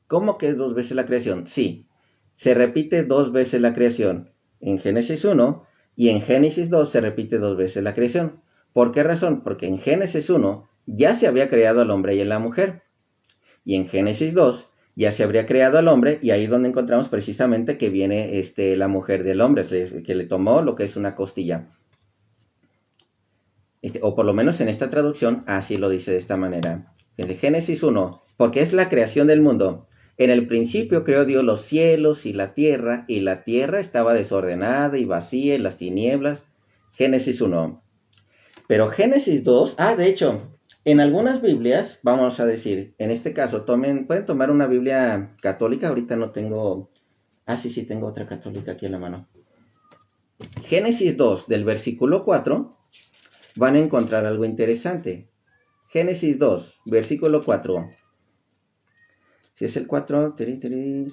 ¿Cómo que es 2 veces la creación? Sí, se repite 2 veces la creación. En Génesis 1 y en Génesis 2 se repite 2 veces la creación. ¿Por qué razón? Porque en Génesis 1 ya se había creado al hombre y a la mujer. Y en Génesis 2 ya se habría creado al hombre y ahí es donde encontramos precisamente que viene la mujer del hombre, que le tomó lo que es una costilla. O por lo menos en esta traducción así lo dice de esta manera. Desde Génesis 1, porque es la creación del mundo. En el principio creó Dios los cielos y la tierra estaba desordenada y vacía en las tinieblas. Génesis 1. Pero Génesis 2, de hecho, en algunas Biblias, vamos a decir, en este caso, pueden tomar una Biblia católica, ahorita no tengo, sí, tengo otra católica aquí en la mano. Génesis 2, del versículo 4, van a encontrar algo interesante. Génesis 2, versículo 4. Si es el 4,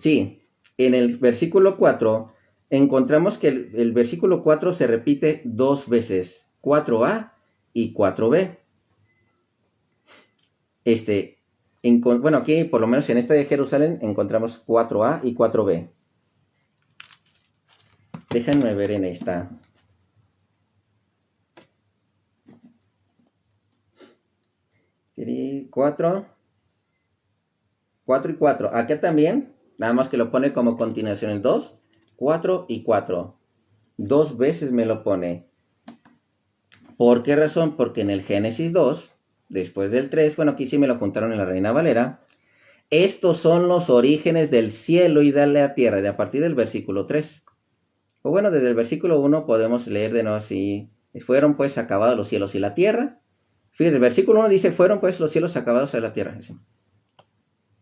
sí, en el versículo 4 encontramos que el versículo 4 se repite 2 veces, 4a y 4b. Bueno, aquí por lo menos en esta de Jerusalén encontramos 4a y 4b. Déjenme ver en esta. Cuatro y 4. Acá también, nada más que lo pone como continuación el 2, 4 y 4. 2 veces me lo pone. ¿Por qué razón? Porque en el Génesis 2, después del 3, bueno, aquí sí me lo juntaron en la Reina Valera, estos son los orígenes del cielo y de la tierra, de a partir del versículo 3. O bueno, desde el versículo 1 podemos leer de nuevo así, fueron pues acabados los cielos y la tierra. Fíjate, el versículo 1 dice, fueron pues los cielos acabados de la tierra.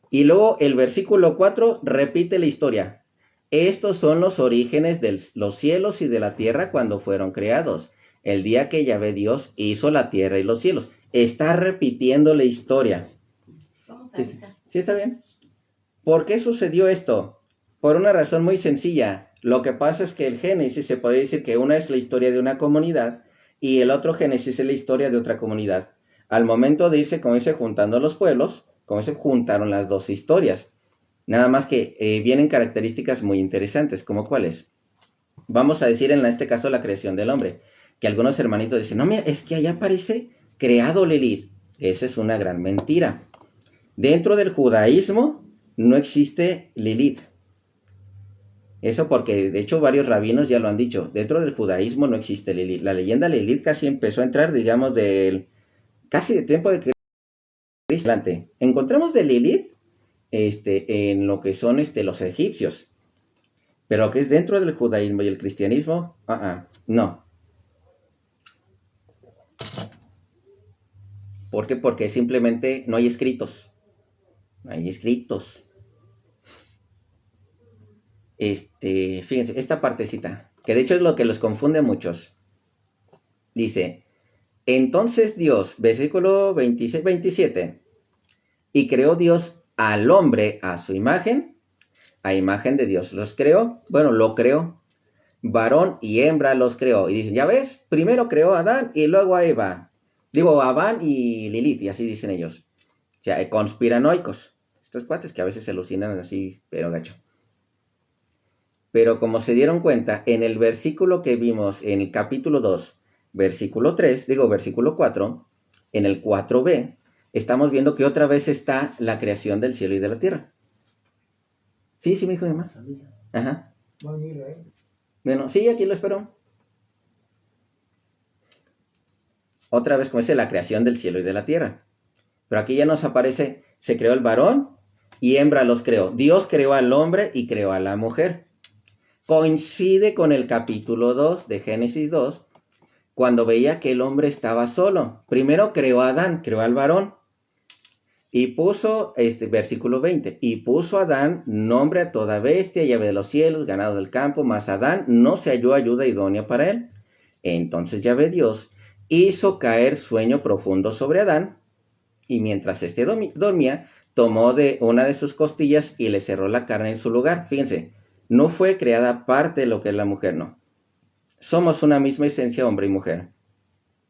Y luego el versículo 4 repite la historia. Estos son los orígenes de los cielos y de la tierra cuando fueron creados. El día que Yahvé Dios hizo la tierra y los cielos. Está repitiendo la historia. Vamos a avisar. ¿Sí está bien? ¿Por qué sucedió esto? Por una razón muy sencilla. Lo que pasa es que el Génesis se puede decir que una es la historia de una comunidad y el otro Génesis es la historia de otra comunidad. Al momento de irse, como dice, juntando los pueblos, como se juntaron las dos historias. Nada más que vienen características muy interesantes, como cuáles. Vamos a decir en este caso la creación del hombre, que algunos hermanitos dicen, no, mira, es que allá aparece creado Lilith. Esa es una gran mentira. Dentro del judaísmo no existe Lilith. Eso porque, de hecho, varios rabinos ya lo han dicho. Dentro del judaísmo no existe Lilith. La leyenda Lilith casi empezó a entrar, digamos, casi de tiempo de Cristo. Encontramos de Lilith en lo que son los egipcios. Pero lo que es dentro del judaísmo y el cristianismo, no. ¿Por qué? Porque simplemente no hay escritos. Ahí escritos. Fíjense, esta partecita, que de hecho es lo que los confunde a muchos. Dice, entonces Dios, versículo 26, 27, y creó Dios al hombre a su imagen, a imagen de Dios los creó, bueno, lo creó, varón y hembra los creó. Y dicen, ya ves, primero creó a Adán y luego a Eva. Digo, a Adán y Lilith, y así dicen ellos. O sea, conspiranoicos. Estos cuates que a veces se alucinan así, pero gacho. Pero como se dieron cuenta, en el versículo que vimos en el capítulo 2, versículo 4, en el 4b, estamos viendo que otra vez está la creación del cielo y de la tierra. Sí, me dijo mi mamá. Ajá. Bueno, sí, aquí lo espero. Otra vez como dice la creación del cielo y de la tierra. Pero aquí ya nos aparece, se creó el varón y hembra los creó. Dios creó al hombre y creó a la mujer. Coincide con el capítulo 2 de Génesis 2, cuando veía que el hombre estaba solo. Primero creó a Adán, creó al varón. Y puso, versículo 20, y puso a Adán nombre a toda bestia y ave de los cielos, ganado del campo, mas Adán no se halló ayuda idónea para él. Entonces Yahvé Dios hizo caer sueño profundo sobre Adán, y mientras dormía, tomó de una de sus costillas y le cerró la carne en su lugar. Fíjense, no fue creada parte de lo que es la mujer, no. Somos una misma esencia, hombre y mujer.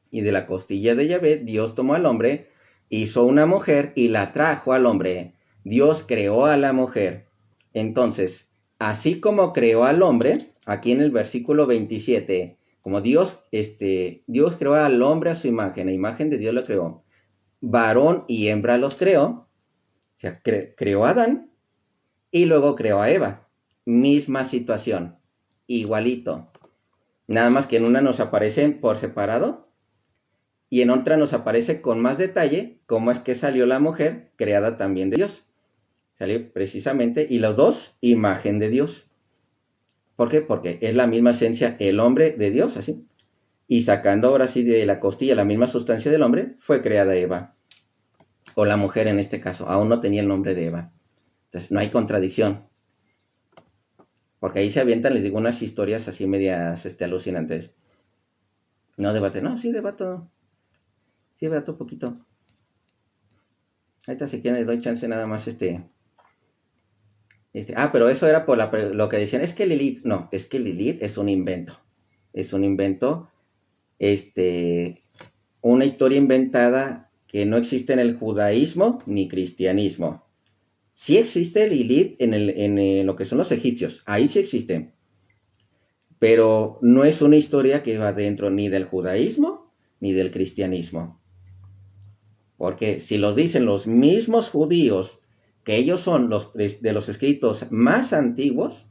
Y de la costilla de Yahvé, Dios tomó al hombre, hizo una mujer y la trajo al hombre. Dios creó a la mujer. Entonces, así como creó al hombre, aquí en el versículo 27, como Dios creó al hombre a su imagen, a imagen de Dios lo creó. Varón y hembra los creó. O sea, creó a Adán y luego creó a Eva. Misma situación, igualito. Nada más que en una nos aparecen por separado y en otra nos aparece con más detalle cómo es que salió la mujer creada también de Dios. Salió precisamente, y los dos, imagen de Dios. ¿Por qué? Porque es la misma esencia, el hombre de Dios, así. Y sacando ahora sí de la costilla la misma sustancia del hombre, fue creada Eva. O la mujer en este caso, aún no tenía el nombre de Eva. Entonces, no hay contradicción. Porque ahí se avientan, les digo, unas historias así medias alucinantes. No debate, no, sí debato. Sí debato un poquito. Ahorita si quieren les doy chance nada más pero eso era por lo que decían, es que Lilith, no, es que Lilith es un invento. Es un invento, una historia inventada que no existe en el judaísmo ni cristianismo. Sí existe Lilith en lo que son los egipcios, ahí sí existe. Pero no es una historia que va dentro ni del judaísmo ni del cristianismo. Porque si lo dicen los mismos judíos, que ellos son los de los escritos más antiguos,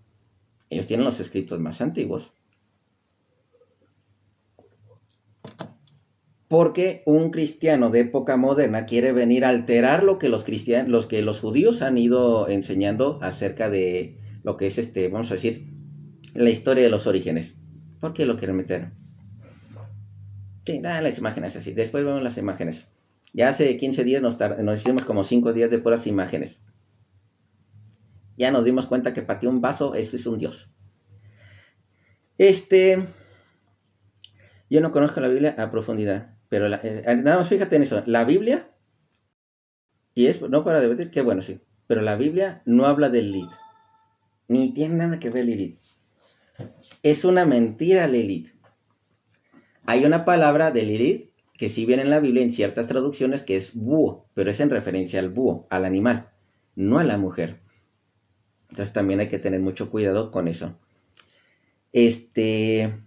ellos tienen los escritos más antiguos, porque un cristiano de época moderna quiere venir a alterar lo que los judíos han ido enseñando acerca de lo que es vamos a decir, la historia de los orígenes. ¿Por qué lo quieren meter? Sí, nada, las imágenes así. Después vemos las imágenes. Ya hace 15 días nos hicimos como 5 días de puras imágenes. Ya nos dimos cuenta que pateó un vaso, ese es un dios. Yo no conozco la Biblia a profundidad, pero nada más fíjate en eso. La Biblia, y es no para debatir, qué bueno, sí, pero la Biblia no habla de Lilith. Ni tiene nada que ver Lilith. Es una mentira Lilith. Hay una palabra de Lilith que sí viene en la Biblia en ciertas traducciones que es búho, pero es en referencia al búho, al animal, no a la mujer. Entonces también hay que tener mucho cuidado con eso. ¿Quién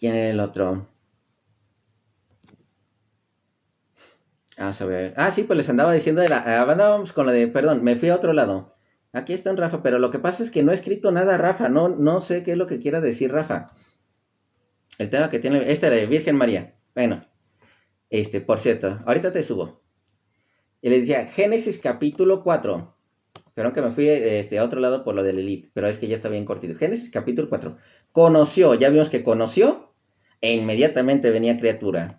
era el otro? Vamos a ver. Sí, pues les andaba diciendo andábamos con lo de, perdón, me fui a otro lado. Aquí está un Rafa, pero lo que pasa es que no he escrito nada, Rafa. No sé qué es lo que quiera decir Rafa. El tema que tiene, de Virgen María. Bueno, por cierto, ahorita te subo. Y les decía, Génesis capítulo 4. Perdón que me fui a otro lado por lo de Lilith, pero es que ya está bien cortito. Génesis capítulo 4. Conoció, ya vimos que conoció, e inmediatamente venía criatura.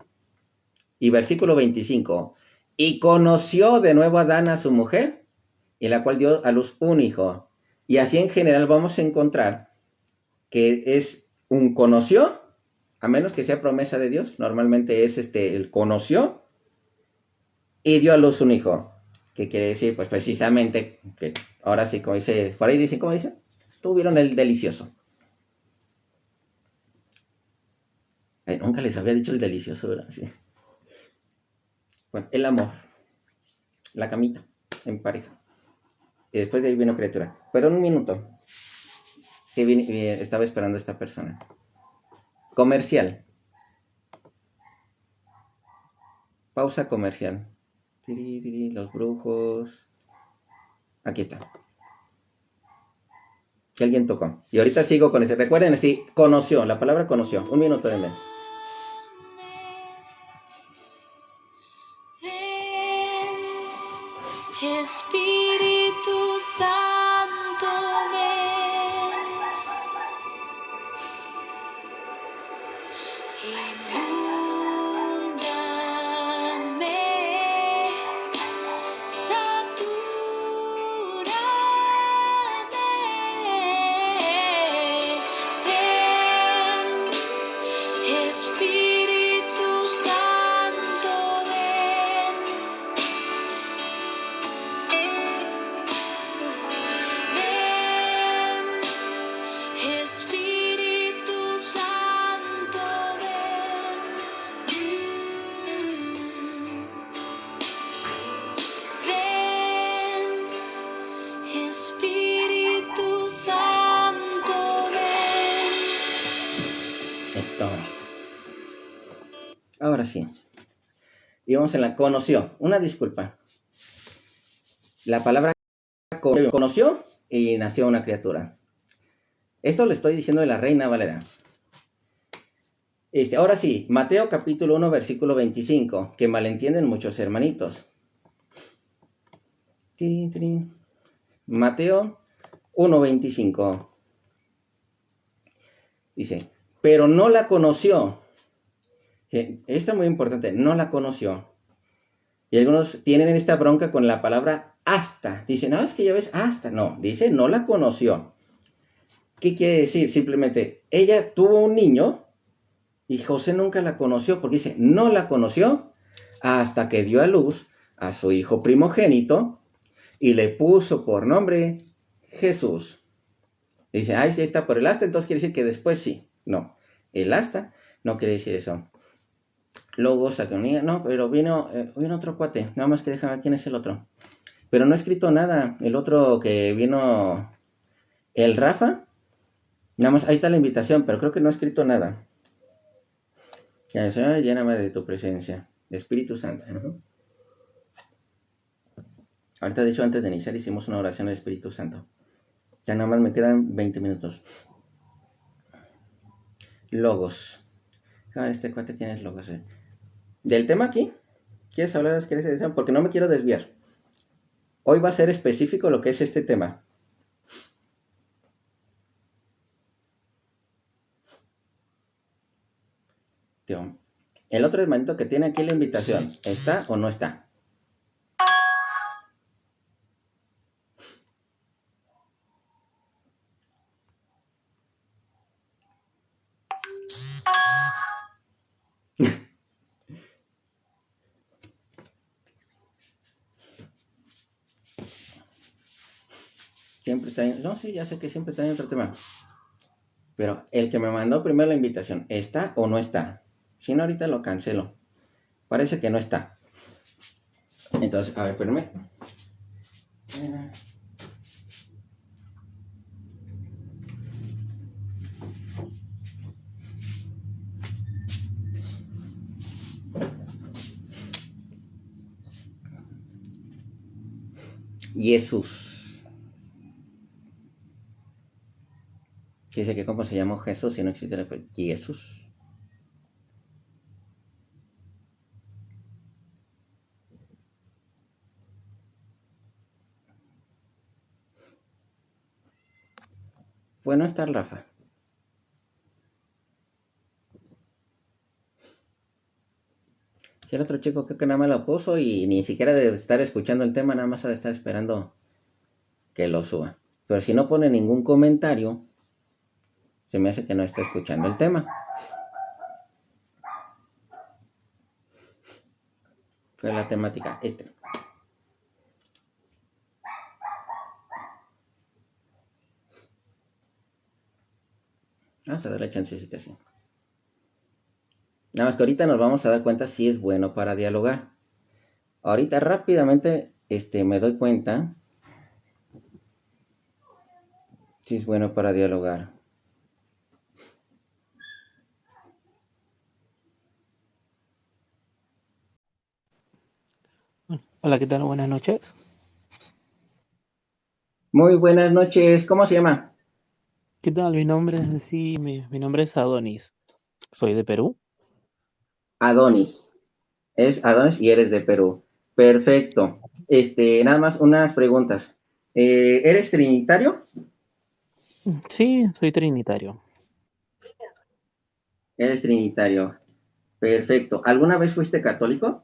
Y versículo 25. Y conoció de nuevo Adán a su mujer, y la cual dio a luz un hijo. Y así en general vamos a encontrar que es un conoció, a menos que sea promesa de Dios, normalmente es el conoció y dio a luz un hijo. ¿Qué quiere decir? Pues precisamente, que ahora sí, como dice, por ahí dice, ¿cómo dice? Tuvieron el delicioso. Nunca les había dicho el delicioso, ¿verdad? Sí. Bueno, el amor, la camita, en pareja. Y después de ahí vino criatura. Pero un minuto, que estaba esperando a esta persona. Comercial. Pausa comercial. Los brujos. Aquí está. Que alguien tocó. Y ahorita sigo con ese. Recuerden, así, conoció. La palabra conoció. Un minuto de medio. Espíritu Santo, ven, inúndame, satúrame, ven, Espíritu Santo, ven. Espíritu Santo, ven. Ven, Espíritu Santo, ven. Esto. Ahora sí. Y vamos en la conoció. Una disculpa. La palabra conoció y nació una criatura. Esto le estoy diciendo de la Reina Valera. Ahora sí, Mateo capítulo 1, versículo 25, que malentienden muchos hermanitos. Mateo 1, 25. Dice, pero no la conoció. Esto es muy importante, no la conoció. Y algunos tienen esta bronca con la palabra hasta. Dicen, no, es que ya ves hasta. No, dice, no la conoció. ¿Qué quiere decir? Simplemente, ella tuvo un niño y José nunca la conoció, porque dice, no la conoció hasta que dio a luz a su hijo primogénito y le puso por nombre Jesús. Dice, ay, sí está por el asta, entonces quiere decir que después sí. No, el asta no quiere decir eso. Luego Saconía, no, pero vino otro cuate, nada más que déjame ver quién es el otro. Pero no he escrito nada, el otro que vino, el Rafa, nada más, ahí está la invitación, pero creo que no he escrito nada. Ya, Señor, lléname de tu presencia, de Espíritu Santo. Ahorita, de hecho, antes de iniciar hicimos una oración al Espíritu Santo. Ya nada más me quedan 20 minutos. Logos. Este cuate, ¿quién es Logos? Del tema aquí, ¿quieres hablar? ¿Quieres decir? Porque no me quiero desviar. Hoy va a ser específico lo que es este tema. Tío, el otro hermanito que tiene aquí la invitación, ¿está o no está? Siempre está en... No, sí, ya sé que siempre está en otro tema. Pero el que me mandó primero la invitación, ¿está o no está? Si no, ahorita lo cancelo. Parece que no está. Entonces, a ver, espérame. Jesús. Dice que cómo se llamó Jesús si no existe el Jesús. Bueno, está el Rafa. Si el otro chico creo que nada más lo puso y ni siquiera debe estar escuchando el tema, nada más ha de estar esperando que lo suba. Pero si no pone ningún comentario, se me hace que no está escuchando el tema. ¿Cuál es la temática? Vamos a darle chancecita así. Nada más que ahorita nos vamos a dar cuenta si es bueno para dialogar. Ahorita rápidamente me doy cuenta si es bueno para dialogar. Hola, ¿qué tal? Buenas noches. Muy buenas noches, ¿cómo se llama? ¿Qué tal? Mi nombre es Adonis. Soy de Perú. Adonis. Es Adonis y eres de Perú. Perfecto. Nada más unas preguntas. ¿Eres trinitario? Sí, soy trinitario. Eres trinitario. Perfecto. ¿Alguna vez fuiste católico?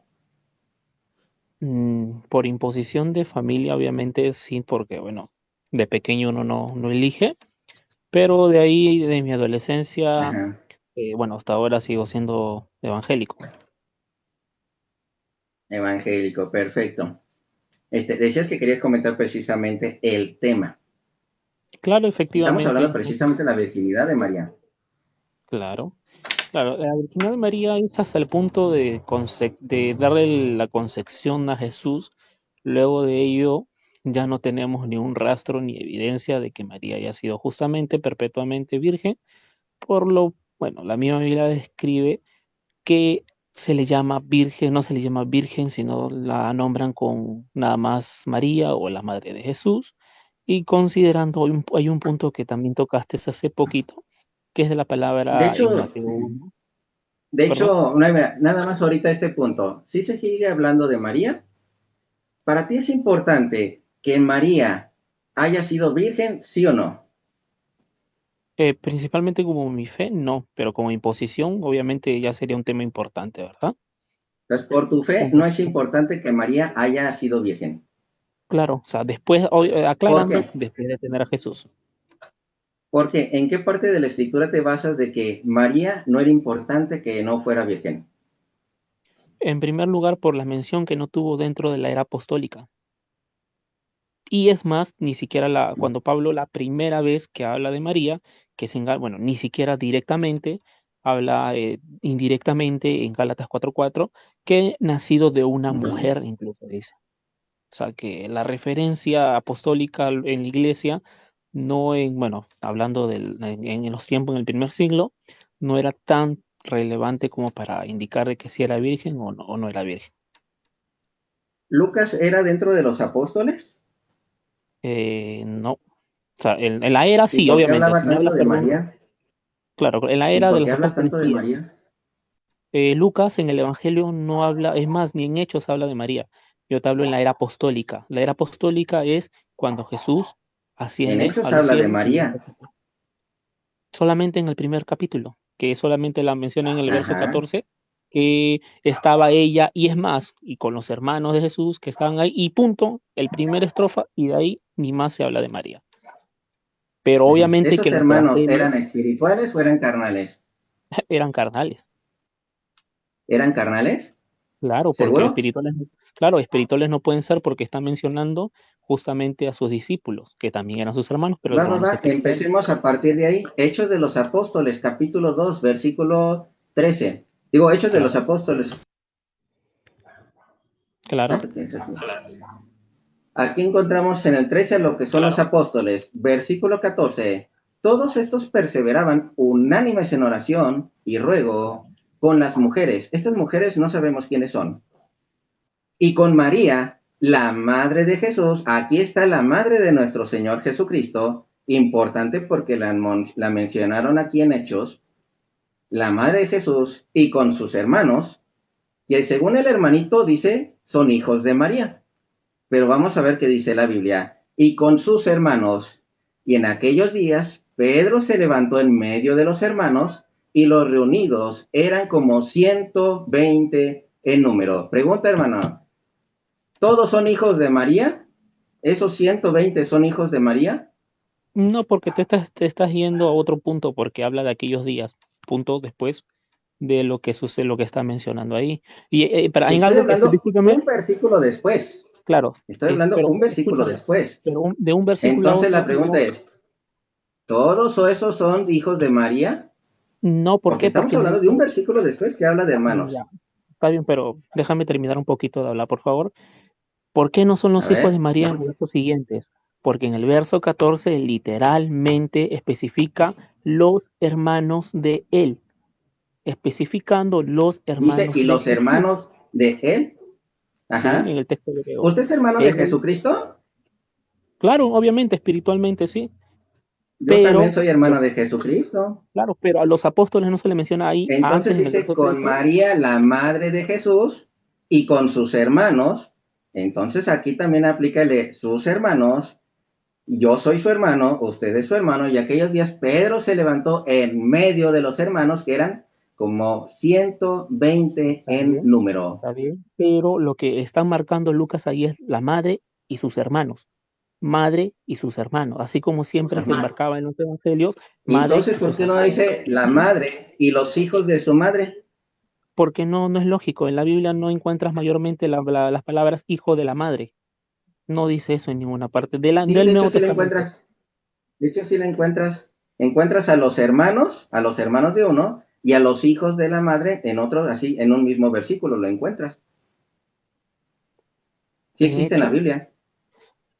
Por imposición de familia, obviamente sí, porque bueno, de pequeño uno no elige, pero de ahí, de mi adolescencia, Ajá. bueno, hasta ahora sigo siendo evangélico. Evangélico, perfecto. Decías que querías comentar precisamente el tema. Claro, Estamos hablando efectivamente, precisamente de la virginidad de María. claro. Claro, la Virginidad María es hasta el punto de darle la concepción a Jesús. Luego de ello, ya no tenemos ni un rastro ni evidencia de que María haya sido justamente perpetuamente virgen. Bueno, la misma Biblia describe que se le llama virgen, no se le llama virgen, sino la nombran con nada más María o la Madre de Jesús. Y considerando, hay un punto que también tocaste hace poquito, que es de la De palabra en hecho, Mateo 1. de Perdón. hecho, no, mira, nada más ahorita este punto. Si se sigue hablando de María, ¿para ti es importante que María haya sido virgen, sí o no? Principalmente como mi fe, no, pero como imposición, obviamente ya sería un tema importante, ¿verdad? Entonces, por tu fe, no es Imposición. importante que María haya sido virgen. Claro, o sea, después, ¿Por aclarando, qué? después de tener a Jesús. Porque ¿en qué parte de la escritura te basas de que María no era importante que no fuera virgen? En primer lugar, por la mención que no tuvo dentro de la era apostólica. Y es más, ni siquiera cuando Pablo la primera vez que habla de María, bueno, ni siquiera directamente, habla indirectamente en Gálatas 4:4, que nacido de una mujer, incluso dice. O sea, que la referencia apostólica en la iglesia, bueno, hablando en los tiempos en el primer siglo, no era tan relevante como para indicar de que si era virgen o no era virgen. ¿Lucas era dentro de los apóstoles? No. O sea, en la era ¿Y sí, por qué obviamente. hablaba Si me tanto hablas, de perdón, María? claro, en la ¿Y era de por qué los hablas apóstoles tanto de sí. María? Lucas en el Evangelio no habla, es más, ni en Hechos habla de María. Yo te hablo en la era apostólica. La era apostólica es cuando Jesús En asciende a Hechos los habla de cielos y deja María. solamente en el primer capítulo, que solamente la menciona en el verso Ajá. 14, que estaba ella, y es más, y con los hermanos de Jesús que estaban ahí, y punto, el primer estrofa, y de ahí ni más se habla de María. Pero Ujú. obviamente que ¿Esos en los hermanos evangelios eran espirituales o eran carnales? eran carnales, ¿Eran carnales? claro, porque ¿Seguro? espirituales no pueden ser porque están mencionando justamente a sus discípulos, que también eran sus hermanos, pero Va, que va, unos va. espirituales. Empecemos a partir de ahí. Hechos de los Apóstoles, capítulo 2, versículo 13. Digo, Hechos de los Claro, Apóstoles. claro, Aquí encontramos en el 13 lo que son los apóstoles. Versículo 14. Todos estos perseveraban unánimes en oración y ruego con las mujeres. Estas mujeres no sabemos quiénes son. Y con María, la madre de Jesús. Aquí está la madre de nuestro Señor Jesucristo. Importante porque la mencionaron aquí en Hechos. La madre de Jesús y con sus hermanos. Y según el hermanito dice, son hijos de María. Pero vamos a ver qué dice la Biblia. Y con sus hermanos. Y en aquellos días, Pedro se levantó en medio de los hermanos, y los reunidos eran como 120 en número. Pregunta, hermano, ¿todos son hijos de María? ¿Esos 120 son hijos de María? No, porque te estás yendo a otro punto, porque habla de aquellos días, punto después de lo que sucede, lo que está mencionando ahí. Y en Estoy algo que, hablando discúlpame, un versículo después. claro, Estoy hablando pero un versículo escúchame, después. pero de un versículo a Entonces otro, la pregunta es, ¿todos esos son hijos de María? no, ¿por Porque qué? estamos Porque hablando de un versículo después que habla de hermanos. ya, está bien, pero déjame terminar un poquito de hablar, por favor. ¿Por qué no son A los hijos de ver, María en los versos siguientes? Porque en el verso 14 literalmente especifica los hermanos de él, especificando los dice, hermanos ¿y de los Jesús. hermanos de él? Sí, en Ajá. el texto griego. ¿Usted es hermano de Él, Jesucristo? claro, obviamente, espiritualmente sí, Yo también pero, soy lo- hermano de Jesucristo. claro, pero a los apóstoles no se le menciona ahí Entonces antes en el dice, verso con 13. María, la madre de Jesús, y con sus hermanos. Entonces aquí también aplícale sus hermanos. Yo soy su hermano, usted es su hermano, y aquellos días Pedro se levantó en medio de los hermanos, que eran como 120 Está en bien, número. está bien, pero lo que está marcando Lucas ahí es la madre y sus hermanos. Madre y sus hermanos, así como siempre se embarcaba en los evangelios, madre Entonces, y ¿por sus qué no hermanos. dice la madre y los hijos de su madre? Porque no es lógico, en la Biblia no encuentras mayormente las palabras hijo de la madre, no dice eso en ninguna parte Sí, del de hecho Nuevo sí la Testamento. encuentras. De hecho sí la encuentras. Encuentras a los hermanos de uno y a los hijos de la madre en otro, así, en un mismo versículo lo encuentras. Sí De existe en la hecho, Biblia.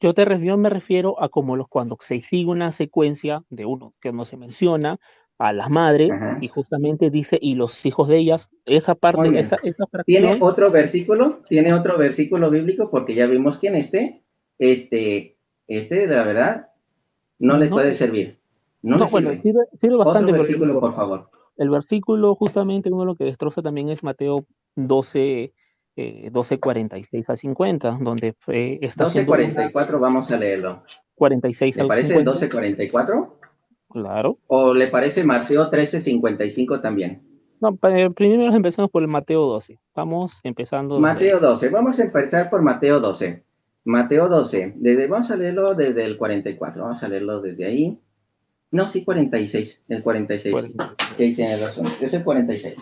yo me refiero a como cuando se sigue una secuencia de uno que no se menciona a las madres Ajá. y justamente dice y los hijos de ellas, esa Muy parte, bien. esa ¿Tiene fracción, otro versículo? ¿Tiene otro versículo bíblico? Porque ya vimos que en este, la verdad, no le no, puede servir. No le no, bueno, sirve. sirve Otro bastante porque versículo, por favor. el versículo justamente uno lo que destroza también es Mateo 12, 12:46 al 50, donde está Doce haciendo cuarenta y una cuatro, vamos a leerlo. 46 ¿Le al parece el 50, 12:44? claro. ¿O le parece Mateo 13:55 también? No, primero empezamos por el Mateo 12. Vamos empezando desde Mateo ahí. 12. Vamos a empezar por Mateo 12. Mateo 12. Vamos a leerlo desde el 44. Vamos a leerlo desde ahí. No, sí, 46. El 46. 46. Sí, tiene razón. Es el 46.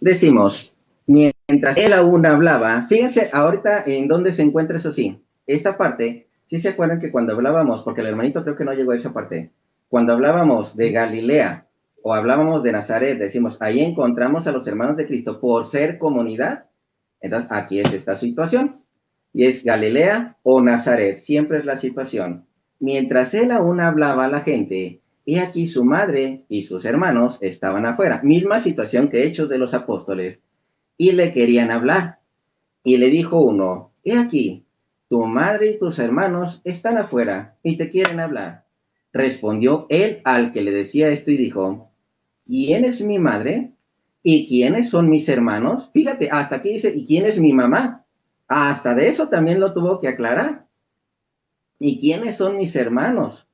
Decimos, mientras él aún hablaba, fíjense ahorita en dónde se encuentra eso sí. Esta parte, sí se acuerdan que cuando hablábamos, porque el hermanito creo que no llegó a esa parte, cuando hablábamos de Galilea o hablábamos de Nazaret, decimos, ahí encontramos a los hermanos de Cristo por ser comunidad. Entonces, aquí es esta situación. Y es Galilea o Nazaret, siempre es la situación. Mientras él aún hablaba a la gente, he aquí su madre y sus hermanos estaban afuera. Misma situación que Hechos de los Apóstoles. Y le querían hablar. Y le dijo uno, he aquí, tu madre y tus hermanos están afuera y te quieren hablar. Respondió él al que le decía esto y dijo, ¿quién es mi madre? ¿Y quiénes son mis hermanos? Fíjate, hasta aquí dice, ¿y quién es mi mamá? Hasta de eso también lo tuvo que aclarar. ¿Y quiénes son mis hermanos?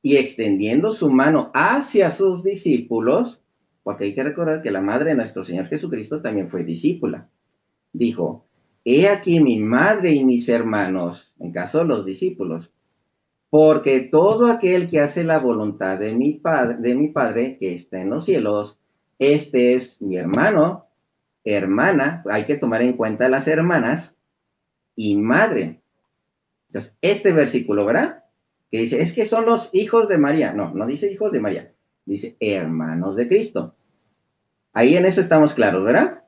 Y extendiendo su mano hacia sus discípulos, porque hay que recordar que la madre de nuestro Señor Jesucristo también fue discípula, dijo, he aquí mi madre y mis hermanos, en caso de los discípulos, porque todo aquel que hace la voluntad de mi Padre que está en los cielos, este es mi hermano, hermana, hay que tomar en cuenta las hermanas, y madre. Entonces, este versículo, ¿verdad? Que dice, es que son los hijos de María. No, no dice hijos de María, dice hermanos de Cristo. Ahí en eso estamos claros, ¿verdad?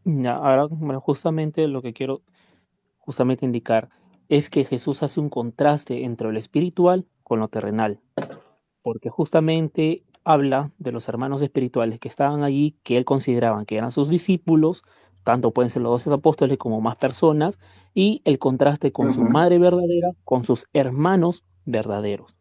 Ya, ahora, bueno, justamente lo que quiero justamente indicar es que Jesús hace un contraste entre lo espiritual con lo terrenal, porque justamente habla de los hermanos espirituales que estaban allí, que él consideraban que eran sus discípulos, tanto pueden ser los 12 apóstoles como más personas, y el contraste con su Uh-huh. madre verdadera, con sus hermanos verdaderos.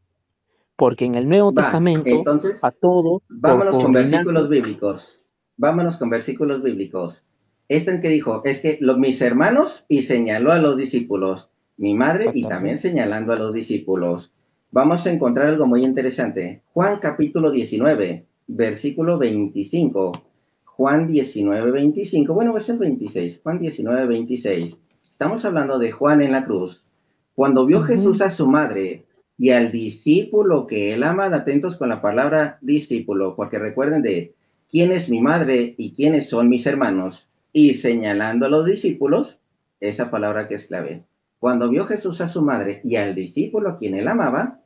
Porque en el Nuevo Va, Testamento, entonces, a todos, vámonos por con versículos linaje, bíblicos. Vámonos con versículos bíblicos. Este en que dijo, es que mis hermanos y señaló a los discípulos, mi madre y también exactamente, señalando a los discípulos. Vamos a encontrar algo muy interesante. Juan capítulo 19, versículo 25. Juan 19:25, bueno, es el 26, Juan 19:26. Estamos hablando de Juan en la cruz. Cuando vio Jesús Ujú. a su madre y al discípulo que él ama, atentos con la palabra discípulo, porque recuerden de quién es mi madre y quiénes son mis hermanos, y señalando a los discípulos, esa palabra que es clave. Cuando vio Jesús a su madre y al discípulo a quien él amaba,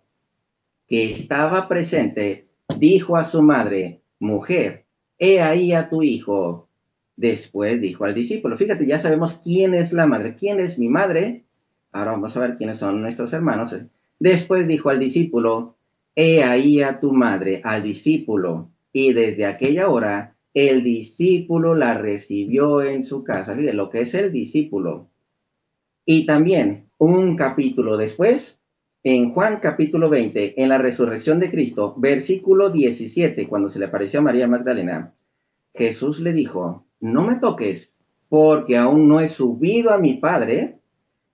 que estaba presente, dijo a su madre, mujer, he ahí a tu hijo. Después dijo al discípulo, fíjate, ya sabemos quién es la madre, quién es mi madre. Ahora vamos a ver quiénes son nuestros hermanos. Después dijo al discípulo, he ahí a tu madre, al discípulo. Y desde aquella hora, el discípulo la recibió en su casa. Fíjate lo que es el discípulo. Y también un capítulo después, en Juan capítulo 20, en la resurrección de Cristo, versículo 17, cuando se le apareció a María Magdalena, Jesús le dijo, no me toques, porque aún no he subido a mi Padre,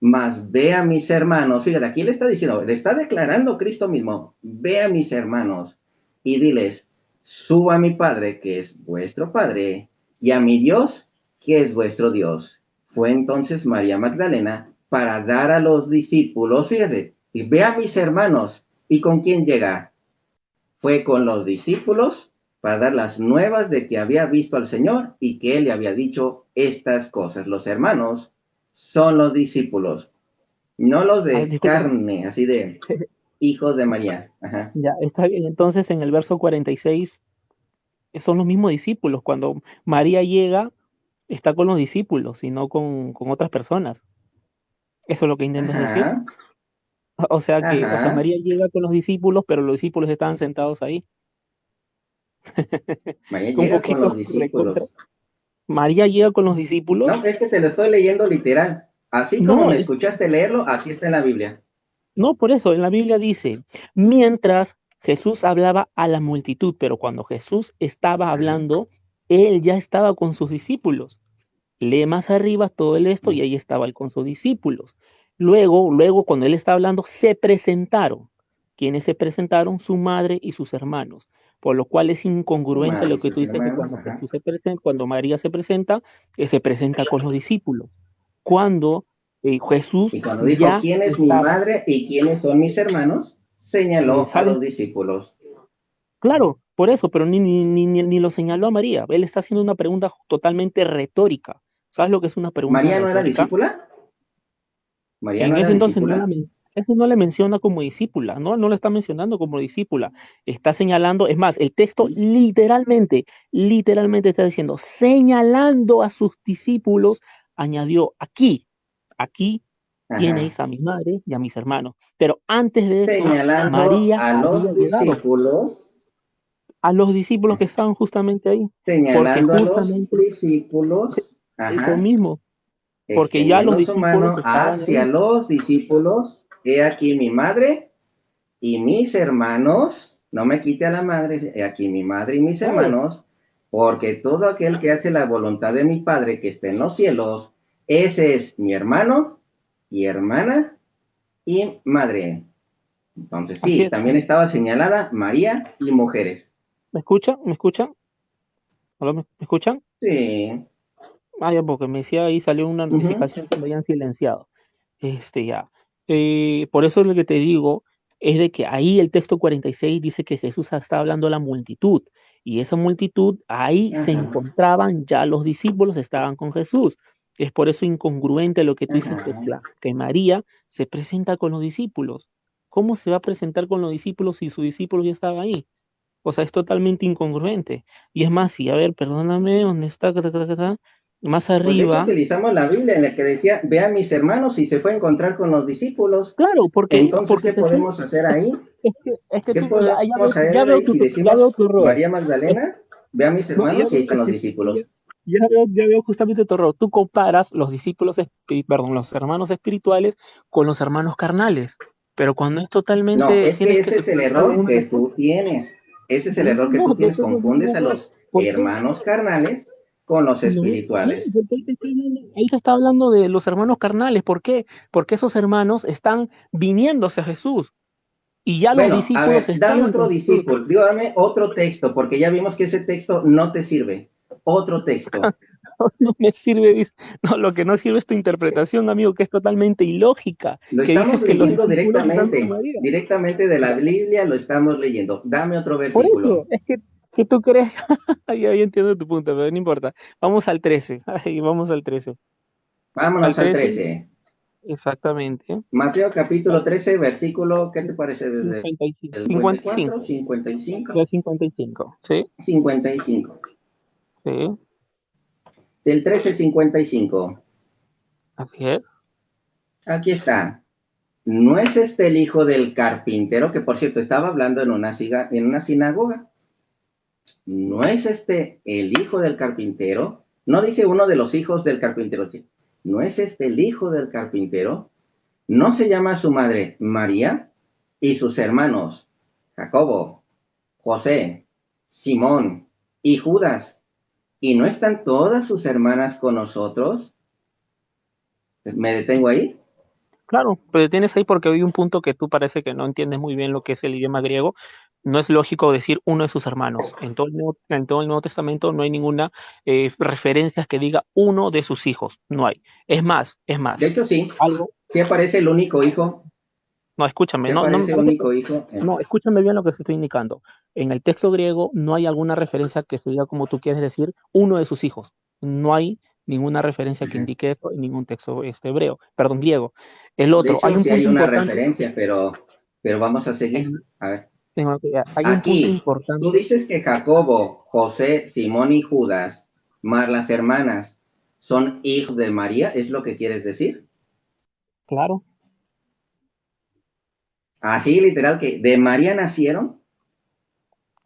mas ve a mis hermanos. Fíjate, aquí le está diciendo, le está declarando Cristo mismo, ve a mis hermanos y diles, subo a mi Padre, que es vuestro Padre, y a mi Dios, que es vuestro Dios. Fue entonces María Magdalena para dar a los discípulos, fíjate, y ve a mis hermanos. ¿Y con quién llega? Fue con los discípulos para dar las nuevas de que había visto al Señor y que él le había dicho estas cosas. Los hermanos son los discípulos, no los A ver, de discúlpame. carne, así de hijos de María. Ajá. Ya, está bien. Entonces, en el verso 46 son los mismos discípulos. Cuando María llega, está con los discípulos y no con otras personas. Eso es lo que intentas decir. Ajá. O sea, Ajá. María llega con los discípulos, pero los discípulos estaban sentados ahí. María Un llega con los poquito discípulos. recontra. María llega con los discípulos. No, es que te lo estoy leyendo literal. Así como No, me escuchaste leerlo, así está en la Biblia. no, por eso en la Biblia dice, mientras Jesús hablaba a la multitud, pero cuando Jesús estaba Ajá. hablando, él ya estaba con sus discípulos. Lee más arriba todo el esto y ahí estaba él con sus discípulos. Luego, cuando él estaba hablando, se presentaron. ¿Quiénes se presentaron? Su madre y sus hermanos. Por lo cual es Su incongruente madre lo y que tú sus dices que hermanos. cuando Ajá. Jesús se presenta, cuando María se presenta con los discípulos. Cuando Jesús Y cuando dijo, ya ¿quién es mi estaba, madre y quiénes son mis hermanos? Señaló a ¿sabes? los discípulos. Claro, por eso, pero ni lo señaló a María. Él está haciendo una pregunta totalmente retórica. ¿Sabes lo que es una pregunta ¿María no era retórica? discípula? ¿María no En era ese entonces discípula? ese no le menciona como discípula, no lo está mencionando como discípula. Está señalando, es más, el texto literalmente está diciendo, señalando a sus discípulos, añadió aquí Ajá. tienes a mi madre y a mis hermanos. Pero antes de eso, Señalando María a había los llegado discípulos, a los discípulos que estaban justamente ahí, porque señalando a los justamente discípulos, eso ajá, mismo, porque ya los extendiendo su discípulos mano estaban hacia ahí. los discípulos, he aquí mi madre y mis hermanos, no me quite a la madre, he aquí mi madre y mis Claro, hermanos, porque todo aquel que hace la voluntad de mi Padre que está en los cielos, ese es mi hermano y hermana y madre. Entonces así sí, es. también estaba señalada María y mujeres. ¿Me escuchan? ¿Me escuchan? ¿Aló, me escuchan? Sí. Ah, ya, porque me decía ahí salió una Uh-huh. notificación que me habían silenciado. Ya. Por eso lo que te digo es de que ahí el texto 46 dice que Jesús está hablando a la multitud y esa multitud ahí se Ajá. encontraban ya los discípulos estaban con Jesús. Es por eso incongruente lo que tú dices Ajá. que María se presenta con los discípulos. ¿Cómo se va a presentar con los discípulos si su discípulo ya estaba ahí? O sea, es totalmente incongruente. Y es más, sí, a ver, perdóname, ¿dónde está? Más Pues de hecho arriba. utilizamos la Biblia en la que decía, ve a mis hermanos y se fue a encontrar con los discípulos. Claro, Entonces, porque ¿qué Jesús, podemos hacer ahí? es que ¿Qué tú, ya podemos ya hacer veo ahí tu, si ya veo decimos tu error. María Es- Magdalena, ve a mis no, hermanos y ahí están los ya, discípulos? ya veo justamente tu error. Tú comparas los discípulos, perdón, los hermanos espirituales con los hermanos carnales. Pero cuando es No, totalmente, es que tienes que ese es el separar de error una que vez. tú tienes. Ese es el No, error que tú tienes. entonces es un Confundes a error. los ¿Por qué? hermanos carnales con los No, espirituales. porque ahí te está hablando de los hermanos carnales. ¿Por qué? Porque esos hermanos están viniendo hacia Jesús y ya los Bueno, a discípulos ver, dame estaban otro con Jesús. discípulo, digo, dame otro texto, porque ya vimos que ese texto no te sirve. Otro texto. No me sirve, no, lo que no sirve es tu interpretación, amigo, que es totalmente ilógica, Lo que dices estamos que los leyendo discípulos están con directamente, María. directamente de la Biblia lo estamos leyendo. Dame otro Por eso, versículo. es que tú crees, ya entiendo tu punto, pero no importa. Vamos al 13, ay, vamos al 13. Al Vámonos al 13, 13. exactamente, Mateo capítulo al 13, versículo, ¿qué te parece? Desde 55, el 54, 55, 55, del 55, ¿sí? 55. Sí, Del 13:55. así es. Aquí está. ¿No es este el hijo del carpintero? Que por cierto estaba hablando en una sinagoga. ¿No es este el hijo del carpintero? No dice uno de los hijos del carpintero. Sí. ¿No es este el hijo del carpintero? ¿No se llama su madre María y sus hermanos Jacobo, José, Simón y Judas? ¿Y no están todas sus hermanas con nosotros? ¿Me detengo ahí? Claro, pero tienes ahí porque hay un punto que tú parece que no entiendes muy bien lo que es el idioma griego. No es lógico decir uno de sus hermanos. En todo el Nuevo Testamento no hay ninguna referencia que diga uno de sus hijos. No hay. Es De más, hecho, sí. algo, Sí aparece el único hijo. no, escúchame, Sí no me aparece el parece, único hijo. no, escúchame bien lo que te estoy indicando. En el texto griego no hay alguna referencia que se diga como tú quieres decir uno de sus hijos. No hay ninguna referencia que Ajá. indique eso en ningún texto hebreo, perdón, griego. El De otro, hay hecho, un sí hay punto una importante. referencia, pero vamos a seguir. A ver. Hay un punto Aquí, tú importante, dices que Jacobo, José, Simón y Judas, más las hermanas, son hijos de María, ¿es lo que quieres decir? claro, Así literal que de María nacieron.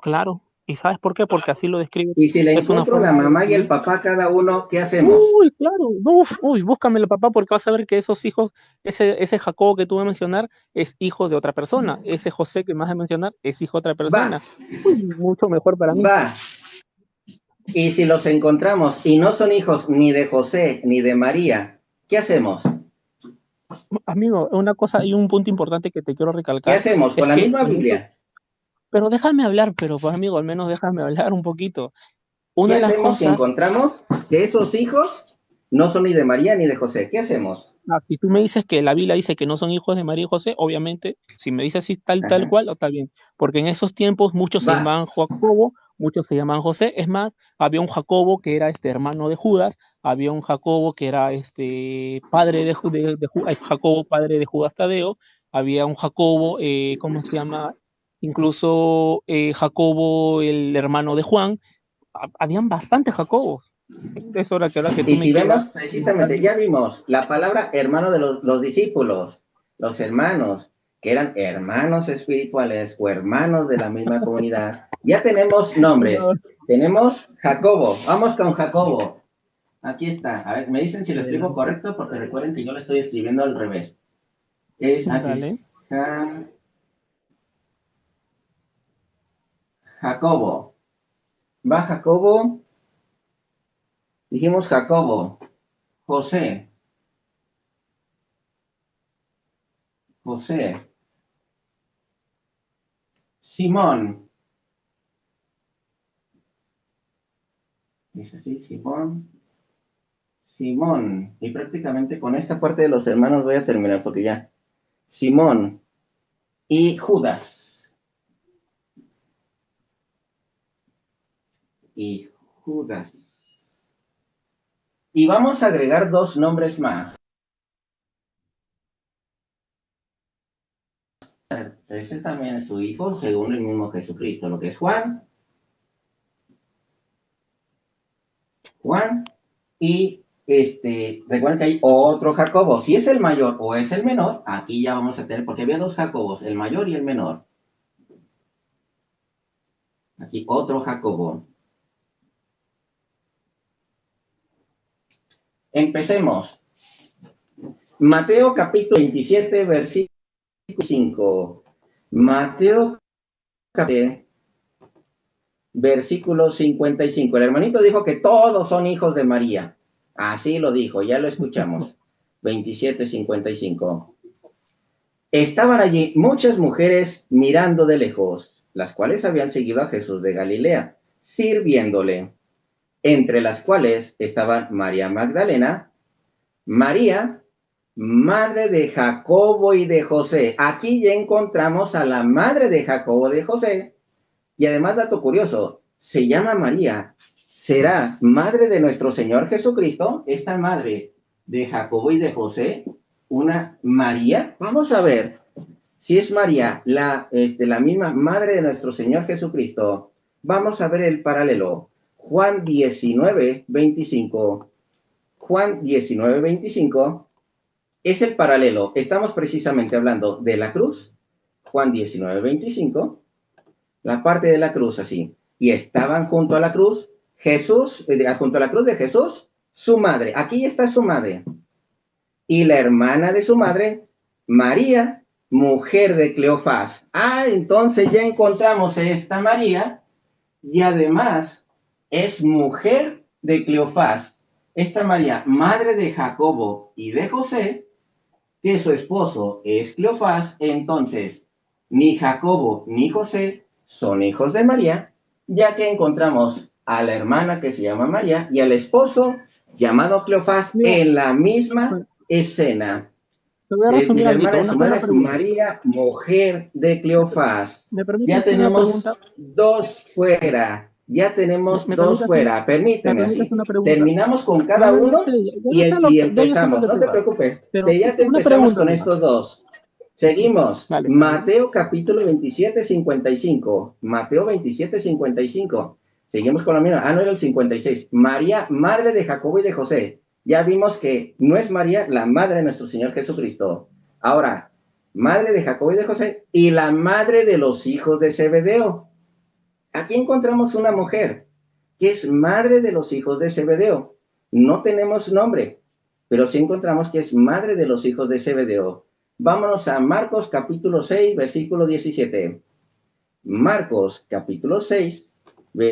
claro. ¿Y sabes por qué? Porque así lo describe. Y si le Es una encuentro la forma de mamá y el describir. papá cada uno, ¿qué hacemos? Uy, claro, uf, uy, búscamelo, papá, porque vas a ver que esos hijos, ese Jacobo que tú vas a mencionar, es hijo de otra persona. Ese José que me vas a mencionar es hijo de otra Va, persona. Uy, mucho mejor para mí. va. Y si los encontramos y no son hijos ni de José ni de María, ¿qué hacemos? Amigo, una cosa y un punto importante que te quiero ¿Qué recalcar hacemos? es Con la que misma Biblia. pero déjame hablar, pero pues, amigo, al menos déjame hablar un poquito. ¿Qué Una de las hacemos si cosas. encontramos que esos hijos no son ni de María ni de José? ¿Qué hacemos? Si tú me dices que la Biblia dice que no son hijos de María y José, obviamente, si me dices así tal Ajá. cual, está bien. Porque en esos tiempos muchos se Va, llamaban Jacobo, muchos se llamaban José. Es más, había un Jacobo que era hermano de Judas, había un Jacobo que era padre Jacobo, padre de Judas Tadeo, había un Jacobo, ¿cómo se llama? Incluso Jacobo, el hermano de Juan. Habían bastantes Jacobos. Es hora que ahora que tú y me si vemos quieras indicar precisamente, bien. ya vimos la palabra hermano de los discípulos, los hermanos, que eran hermanos espirituales o hermanos de la misma comunidad. Ya tenemos nombres. No, Tenemos Jacobo. Vamos con Jacobo. Aquí está. A ver, me dicen si lo escribo adelante. correcto porque recuerden que yo lo estoy escribiendo al revés. Aquí es Dale. Jacobo. Va Jacobo. Dijimos Jacobo. José. José. Simón. Dice así, Simón. Simón. Y prácticamente con esta parte de los hermanos voy a terminar porque ya. Simón y Judas. Y Judas. Y vamos a agregar dos nombres más. Ese también es su hijo, según el mismo Jesucristo, lo que es Juan. Juan. Y recuerden que hay otro Jacobo. Si es el mayor o es el menor, aquí ya vamos a tener, porque había dos Jacobos, el mayor y el menor. Aquí otro Jacobo. Empecemos. Mateo capítulo 27, versículo 5. Mateo capítulo versículo 55. El hermanito dijo que todos son hijos de María. Así lo dijo, ya lo escuchamos. 27:55. Estaban allí muchas mujeres mirando de lejos, las cuales habían seguido a Jesús de Galilea, sirviéndole. entre las cuales estaban María Magdalena, María, madre de Jacobo y de José. Aquí ya encontramos a la madre de Jacobo y de José. Y además, dato curioso, se llama María. ¿Será madre de nuestro Señor Jesucristo? Esta madre de Jacobo y de José, una María. Vamos a ver si es María la misma madre de nuestro Señor Jesucristo. Vamos a ver el paralelo. Juan 19:25. Juan 19:25 es el paralelo. Estamos precisamente hablando de la cruz. Juan 19:25. La parte de la cruz así. Y estaban junto a la cruz, junto a la cruz de Jesús, su madre. Aquí está su madre. Y la hermana de su madre, María, mujer de Cleofás. Entonces ya encontramos a esta María y además es mujer de Cleofás. Esta María, madre de Jacobo y de José, que su esposo es Cleofás, entonces ni Jacobo ni José son hijos de María, ya que encontramos a la hermana que se llama María y al esposo llamado Cleofás Mira, en la misma escena. te voy a La resumir algo, hermana de su una madre es pregunta. María, mujer de Cleofás. ¿Me Ya permites una tenemos pregunta? dos fuera. Ya tenemos ¿Me dos permites fuera. ¿Me Permíteme permites así. una pregunta? Terminamos con No, cada no, uno yo sé y ya yo sé lo empezamos. que No tú te vas. preocupes. Pero Ya te una empezamos pregunta con nomás. estos dos. Seguimos. Dale, Mateo capítulo 27:55. Mateo 27:55. Seguimos con la misma. No era el 56. María, madre de Jacobo y de José. Ya vimos que no es María la madre de nuestro Señor Jesucristo. Ahora, madre de Jacobo y de José y la madre de los hijos de Zebedeo. Aquí encontramos una mujer que es madre de los hijos de Zebedeo. No tenemos nombre, pero sí encontramos que es madre de los hijos de Zebedeo. Vámonos a Marcos capítulo 6, versículo 17. Marcos capítulo 6,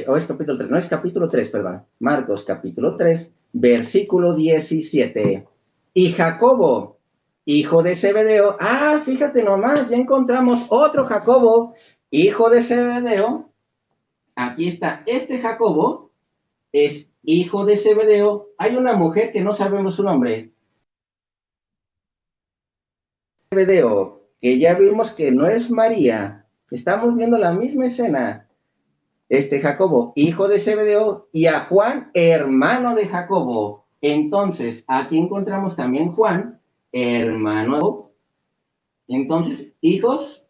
o es capítulo 3, no es capítulo 3, perdón. Marcos capítulo 3, versículo 17. Y Jacobo, hijo de Zebedeo, fíjate nomás, ya encontramos otro Jacobo, hijo de Zebedeo. Aquí está, este Jacobo es hijo de Zebedeo. Hay una mujer que no sabemos su nombre, Zebedeo, que ya vimos que no es María. Estamos viendo la misma escena. Jacobo, hijo de Zebedeo, y a Juan, hermano de Jacobo. Entonces, aquí encontramos también Juan, hermano. Entonces, hijos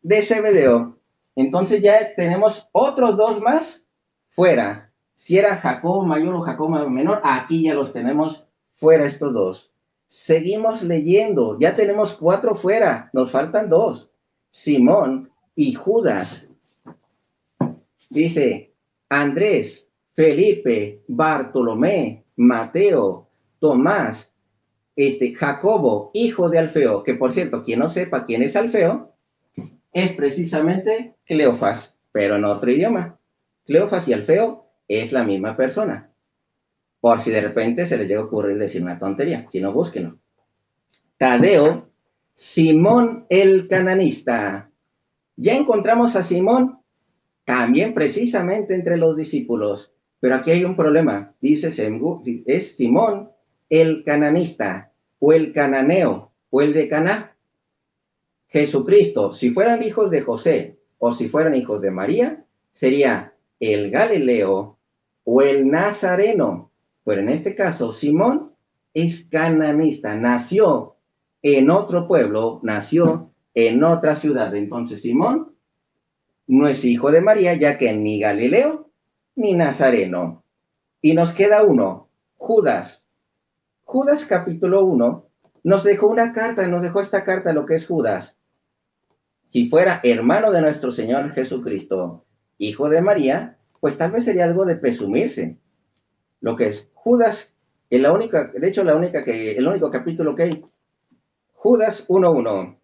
de Zebedeo. Entonces ya tenemos otros dos más fuera. Si era Jacobo mayor o Jacobo menor, aquí ya los tenemos fuera estos dos. Seguimos leyendo, ya tenemos 4 fuera, nos faltan 2. Simón y Judas. Dice Andrés, Felipe, Bartolomé, Mateo, Tomás, Jacobo, hijo de Alfeo, que por cierto, quien no sepa quién es Alfeo, es precisamente Cleofás, pero en otro idioma. Cleofás y Alfeo es la misma persona. Por si de repente se les llega a ocurrir decir una tontería, si no, búsquenlo. Tadeo, Simón el cananista. Ya encontramos a Simón, también precisamente entre los discípulos, pero aquí hay un problema. Dice, es Simón el cananista, o el cananeo, o el de Caná. Jesucristo, si fueran hijos de José o si fueran hijos de María, sería el Galileo o el Nazareno. Pero en este caso, Simón es cananista, nació en otro pueblo, nació en otra ciudad. Entonces, Simón no es hijo de María, ya que ni Galileo ni Nazareno. Y nos queda uno, Judas. Judas capítulo 1 nos dejó esta carta, lo que es Judas. Si fuera hermano de nuestro Señor Jesucristo, hijo de María, pues tal vez sería algo de presumirse. Lo que es Judas, el único capítulo que hay, Judas 1:1.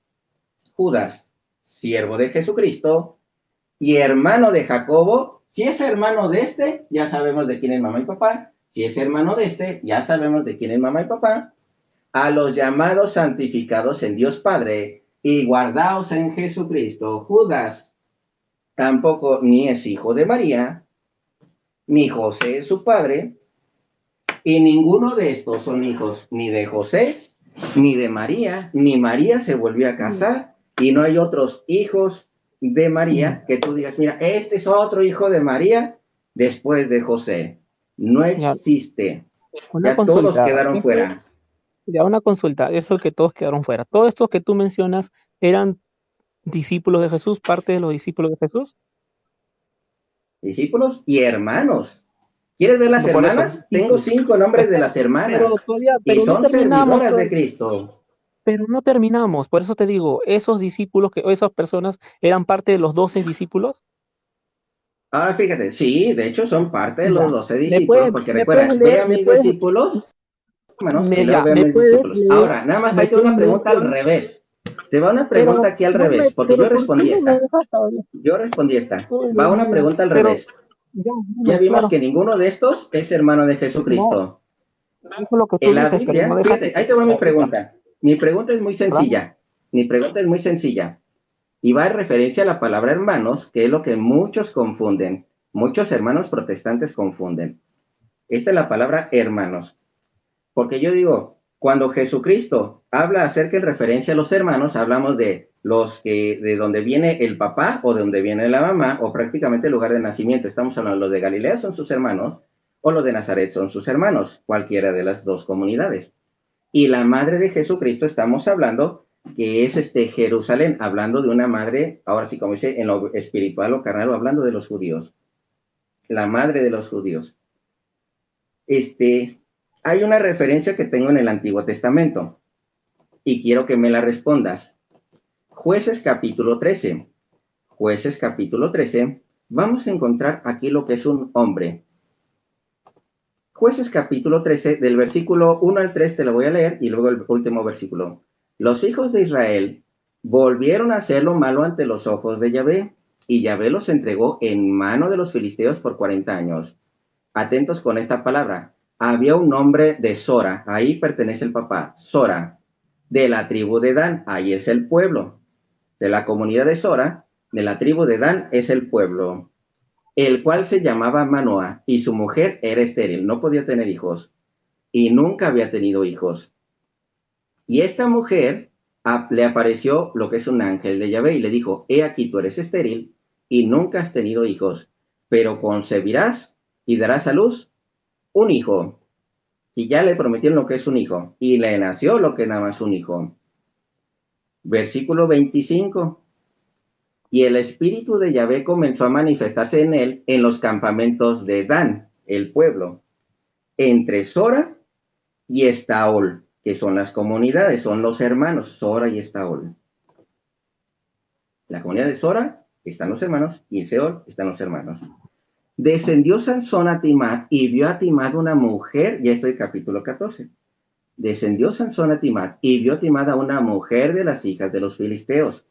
Judas, siervo de Jesucristo y hermano de Jacobo. Si es hermano de ya sabemos de quién es mamá y papá. Si es hermano de ya sabemos de quién es mamá y papá. A los llamados santificados en Dios Padre y guardaos en Jesucristo. Judas tampoco ni es hijo de María, ni José es su padre, y ninguno de estos son hijos ni de José, ni de María, ni María se volvió a casar, y no hay otros hijos de María que tú digas, mira, este es otro hijo de María después de José. No Ya, existe. una Ya todos consulta. quedaron fuera. Ya una consulta. Eso que todos quedaron fuera. ¿Todos estos que tú mencionas eran discípulos de Jesús, parte de los discípulos de Jesús? Discípulos y hermanos. ¿Quieres ver las No, por eso, hermanas? Tengo discípulos. 5 nombres de Espera, las hermanas pero todavía, y pero no son terminamos servidoras de todavía. Cristo. Pero no terminamos. Por eso te digo, esos discípulos o esas personas eran parte de los 12 discípulos. Ahora fíjate, sí, de hecho son parte de los Ya. 12 discípulos, porque Me puedes recuerda, ve leer, a mis discípulos, hermanos, y luego ve a me mis puedes discípulos. leer, Ahora, nada más, me ahí te va puedes una leer pregunta al todo, revés. Te va una pregunta pero aquí al revés, porque yo ¿por qué respondí no me esta. dejas hablar? Yo respondí esta. Ay, Va Dios una mío. pregunta al Pero, revés. ya, Ya dime, vimos claro. que ninguno de estos es hermano de No, Jesucristo. eso es lo que tú En la dices, pero no Biblia, dejas fíjate, ahí te va mi explicar. pregunta. Mi pregunta es muy ¿Verdad? sencilla. Mi pregunta es muy sencilla. Y va en referencia a la palabra hermanos, que es lo que muchos confunden. Muchos hermanos protestantes confunden. Esta es la palabra hermanos. Porque yo digo, cuando Jesucristo habla acerca en referencia a los hermanos, hablamos de los que, de donde viene el papá o de donde viene la mamá, o prácticamente el lugar de nacimiento. Estamos hablando, los de Galilea son sus hermanos, o los de Nazaret son sus hermanos, cualquiera de las dos comunidades. Y la madre de Jesucristo, estamos hablando que es Jerusalén, hablando de una madre, ahora sí como dice, en lo espiritual o carnal, o hablando de los judíos, la madre de los judíos. Hay una referencia que tengo en el Antiguo Testamento y quiero que me la respondas. Jueces capítulo 13. Jueces capítulo 13. Vamos a encontrar aquí lo que es un hombre. Jueces capítulo 13, del versículo 1 al 3 te lo voy a leer y luego el último versículo. Los hijos de Israel volvieron a hacer lo malo ante los ojos de Yahvé, y Yahvé los entregó en mano de los filisteos por 40 años. Atentos con esta palabra. Había un hombre de Sora, ahí pertenece el papá, Sora, de la tribu de Dan, ahí es el pueblo. De la comunidad de Sora, de la tribu de Dan es el pueblo, el cual se llamaba Manoah, y su mujer era estéril, no podía tener hijos, y nunca había tenido hijos. Y esta mujer le apareció lo que es un ángel de Yahvé y le dijo, he aquí tú eres estéril y nunca has tenido hijos, pero concebirás y darás a luz un hijo. Y ya le prometieron lo que es un hijo, y le nació lo que nada más un hijo. Versículo 25. Y el espíritu de Yahvé comenzó a manifestarse en él en los campamentos de Dan, el pueblo, entre Sora y Estaol, que son las comunidades, son los hermanos, Sora y Estaol. La comunidad de Sora están los hermanos y en Seol están los hermanos. Descendió Sansón a Timat y vio a Timat una mujer, ya estoy capítulo 14. Descendió Sansón a Timat y vio a Timat a una mujer de las hijas de los filisteos.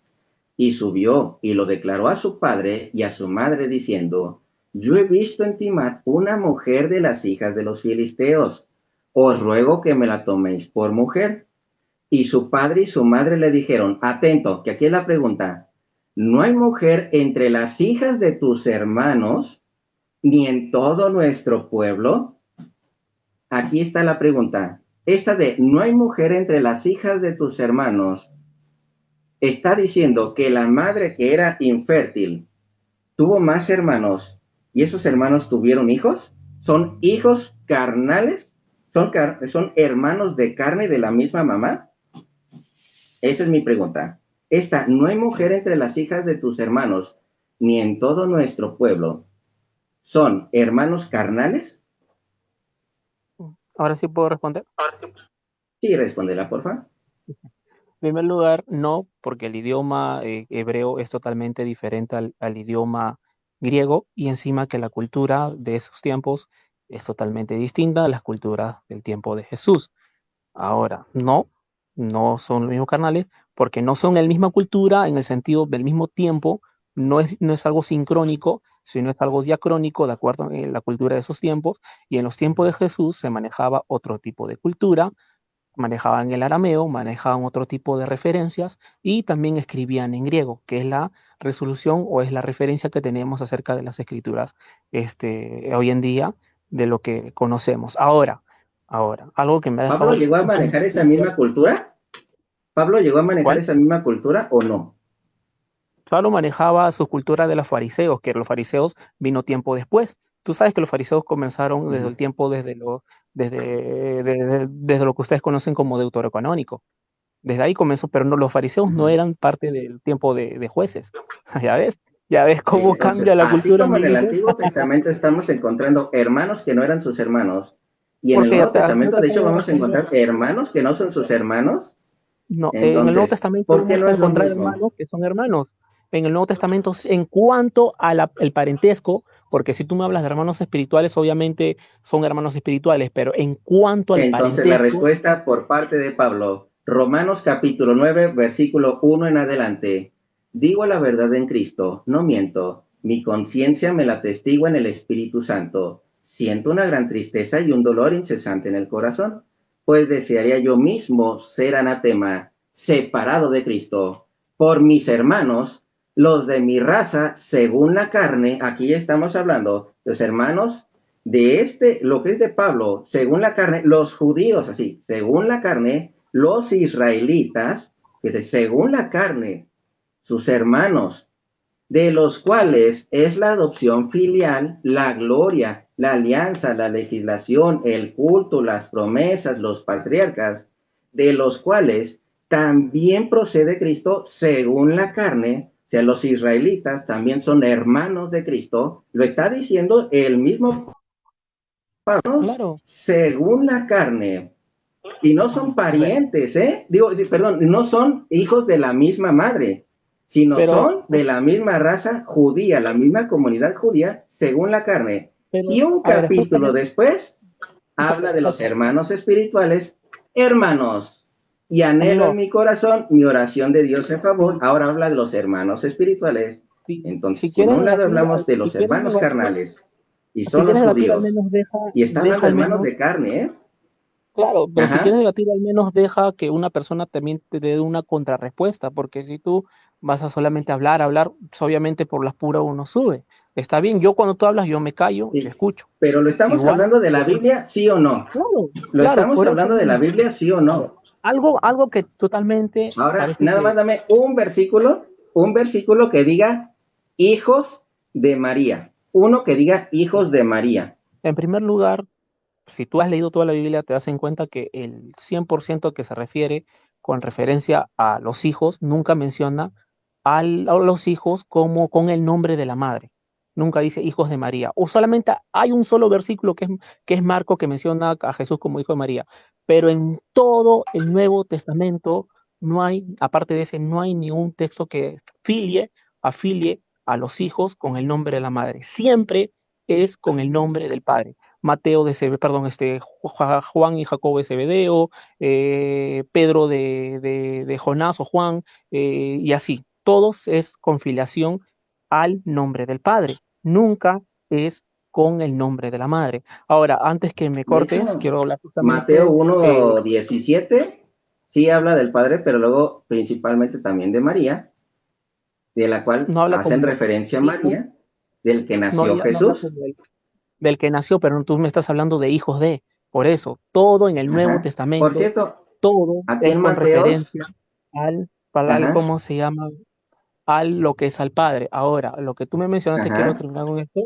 Y subió y lo declaró a su padre y a su madre diciendo, yo he visto en Timat una mujer de las hijas de los filisteos. Os ruego que me la toméis por mujer. Y su padre y su madre le dijeron, atento, que aquí es la pregunta, ¿no hay mujer entre las hijas de tus hermanos, ni en todo nuestro pueblo? Aquí está la pregunta. Esta de, no hay mujer entre las hijas de tus hermanos, está diciendo que la madre que era infértil tuvo más hermanos y esos hermanos tuvieron hijos. ¿Son hijos carnales? ¿Son hermanos de carne de la misma mamá? Esa es mi pregunta. Esta, ¿no hay mujer entre las hijas de tus hermanos, ni en todo nuestro pueblo? ¿Son hermanos carnales? Ahora sí puedo responder. Sí, respóndela, porfa. En primer lugar, no, porque el idioma hebreo es totalmente diferente al idioma griego y encima que la cultura de esos tiempos es totalmente distinta a las culturas del tiempo de Jesús. Ahora, no, no son los mismos carnales porque no son la misma cultura en el sentido del mismo tiempo, no es algo sincrónico, sino es algo diacrónico de acuerdo a la cultura de esos tiempos y en los tiempos de Jesús se manejaba otro tipo de cultura manejaban el arameo, manejaban otro tipo de referencias y también escribían en griego, que es la resolución o es la referencia que tenemos acerca de las escrituras hoy en día de lo que conocemos. Ahora, algo que me ha ¿Pablo dejado llegó a un poco manejar esa misma boquiabierto. cultura? ¿Pablo llegó a manejar ¿Cuál? esa misma cultura o no? Pablo manejaba su cultura de los fariseos, que los fariseos vino tiempo después. Tú sabes que los fariseos comenzaron desde Ujú, el tiempo, desde lo que ustedes conocen como deuterocanónico. Desde ahí comenzó, pero no, los fariseos no ujú. eran parte del tiempo de jueces. Ya ves Sí, cómo cambia entonces, la así cultura, como en el amiguito. Antiguo Testamento estamos encontrando hermanos que no eran sus hermanos, y en el Porque Nuevo yo Testamento, te de hecho, acabo de vamos a responder. encontrar hermanos que no son sus hermanos, No, en el Nuevo entonces, Testamento ¿por qué vamos no a es lo encontrar mismo? hermanos que son hermanos. En el Nuevo Testamento, en cuanto al parentesco, porque si tú me hablas de hermanos espirituales, obviamente son hermanos espirituales, pero en cuanto al Entonces, la parentesco, respuesta por parte de Pablo, Romanos capítulo 9, versículo 1 en adelante. Digo la verdad en Cristo, no miento. Mi conciencia me la atestigua en el Espíritu Santo. Siento una gran tristeza y un dolor incesante en el corazón, pues desearía yo mismo ser anatema, separado de Cristo, por mis hermanos, los de mi raza, según la carne. Aquí ya estamos hablando, los hermanos de lo que es de Pablo, según la carne, los judíos, así, según la carne, los israelitas, que de según la carne, sus hermanos, de los cuales es la adopción filial, la gloria, la alianza, la legislación, el culto, las promesas, los patriarcas, de los cuales también procede Cristo según la carne, o sea, los israelitas también son hermanos de Cristo, lo está diciendo el mismo claro, según la carne, y no son bueno, parientes, ¿eh? Digo, perdón, no son hijos de la misma madre, sino pero, son de la misma raza judía, la misma comunidad judía, según la carne. Y un a ver, capítulo escúchame, después escúchame, habla de los escúchame. hermanos espirituales, hermanos. Y anhelo en Amigo, mi corazón mi oración de Dios en favor. Ahora habla de los hermanos espirituales. si Entonces, si en quieres un lado debatir, hablamos de si los quieres hermanos debatir, carnales y si son los quieres debatir al judíos, menos deja, y está hablando deja de al hermanos menos. de carne, ¿eh? Claro, pero si quieres Ajá. debatir, al menos deja que una persona también te dé una contrarrespuesta, porque si tú vas a solamente hablar, pues obviamente por las puras uno sube. Está bien, yo cuando tú hablas, yo me callo y Sí. escucho. Pero lo estamos Igual, hablando de la yo te... Biblia, sí o no. Claro, Lo claro, estamos por eso hablando de la mismo. Biblia, sí o A ver, no. algo que totalmente Ahora, parece nada más que, dame un versículo que diga hijos de María. Uno que diga hijos de María. en primer lugar, si tú has leído toda la Biblia, te das en cuenta que el 100% que se refiere con referencia a los hijos nunca menciona a los hijos como con el nombre de la madre. Nunca dice hijos de María. O solamente hay un solo versículo que es Marco que menciona a Jesús como hijo de María. Pero en todo el Nuevo Testamento no hay, aparte de ese, no hay ningún texto que afilie a los hijos con el nombre de la madre. Siempre es con el nombre del padre. Mateo de perdón, Juan y Jacobo de Zebedeo, Pedro de Jonás o Juan, y así. Todos es con filiación al nombre del Padre. Nunca es con el nombre de la madre. Ahora, antes que me De cortes, hecho, quiero hablar Mateo justamente, 1:17 sí habla del Padre, pero luego principalmente también de María, de la cual no habla hacen como referencia a hijo, María, del que no, nació no habla Jesús. como del que nació, pero tú me estás hablando de hijos de. Por eso, todo en el Nuevo Ajá. Por Testamento, cierto, todo aquí es en con Mateos, referencia ajá, ¿cómo se llama? Al lo que es al Padre. Ahora, lo que tú me mencionaste, quiero ajá, terminar con esto,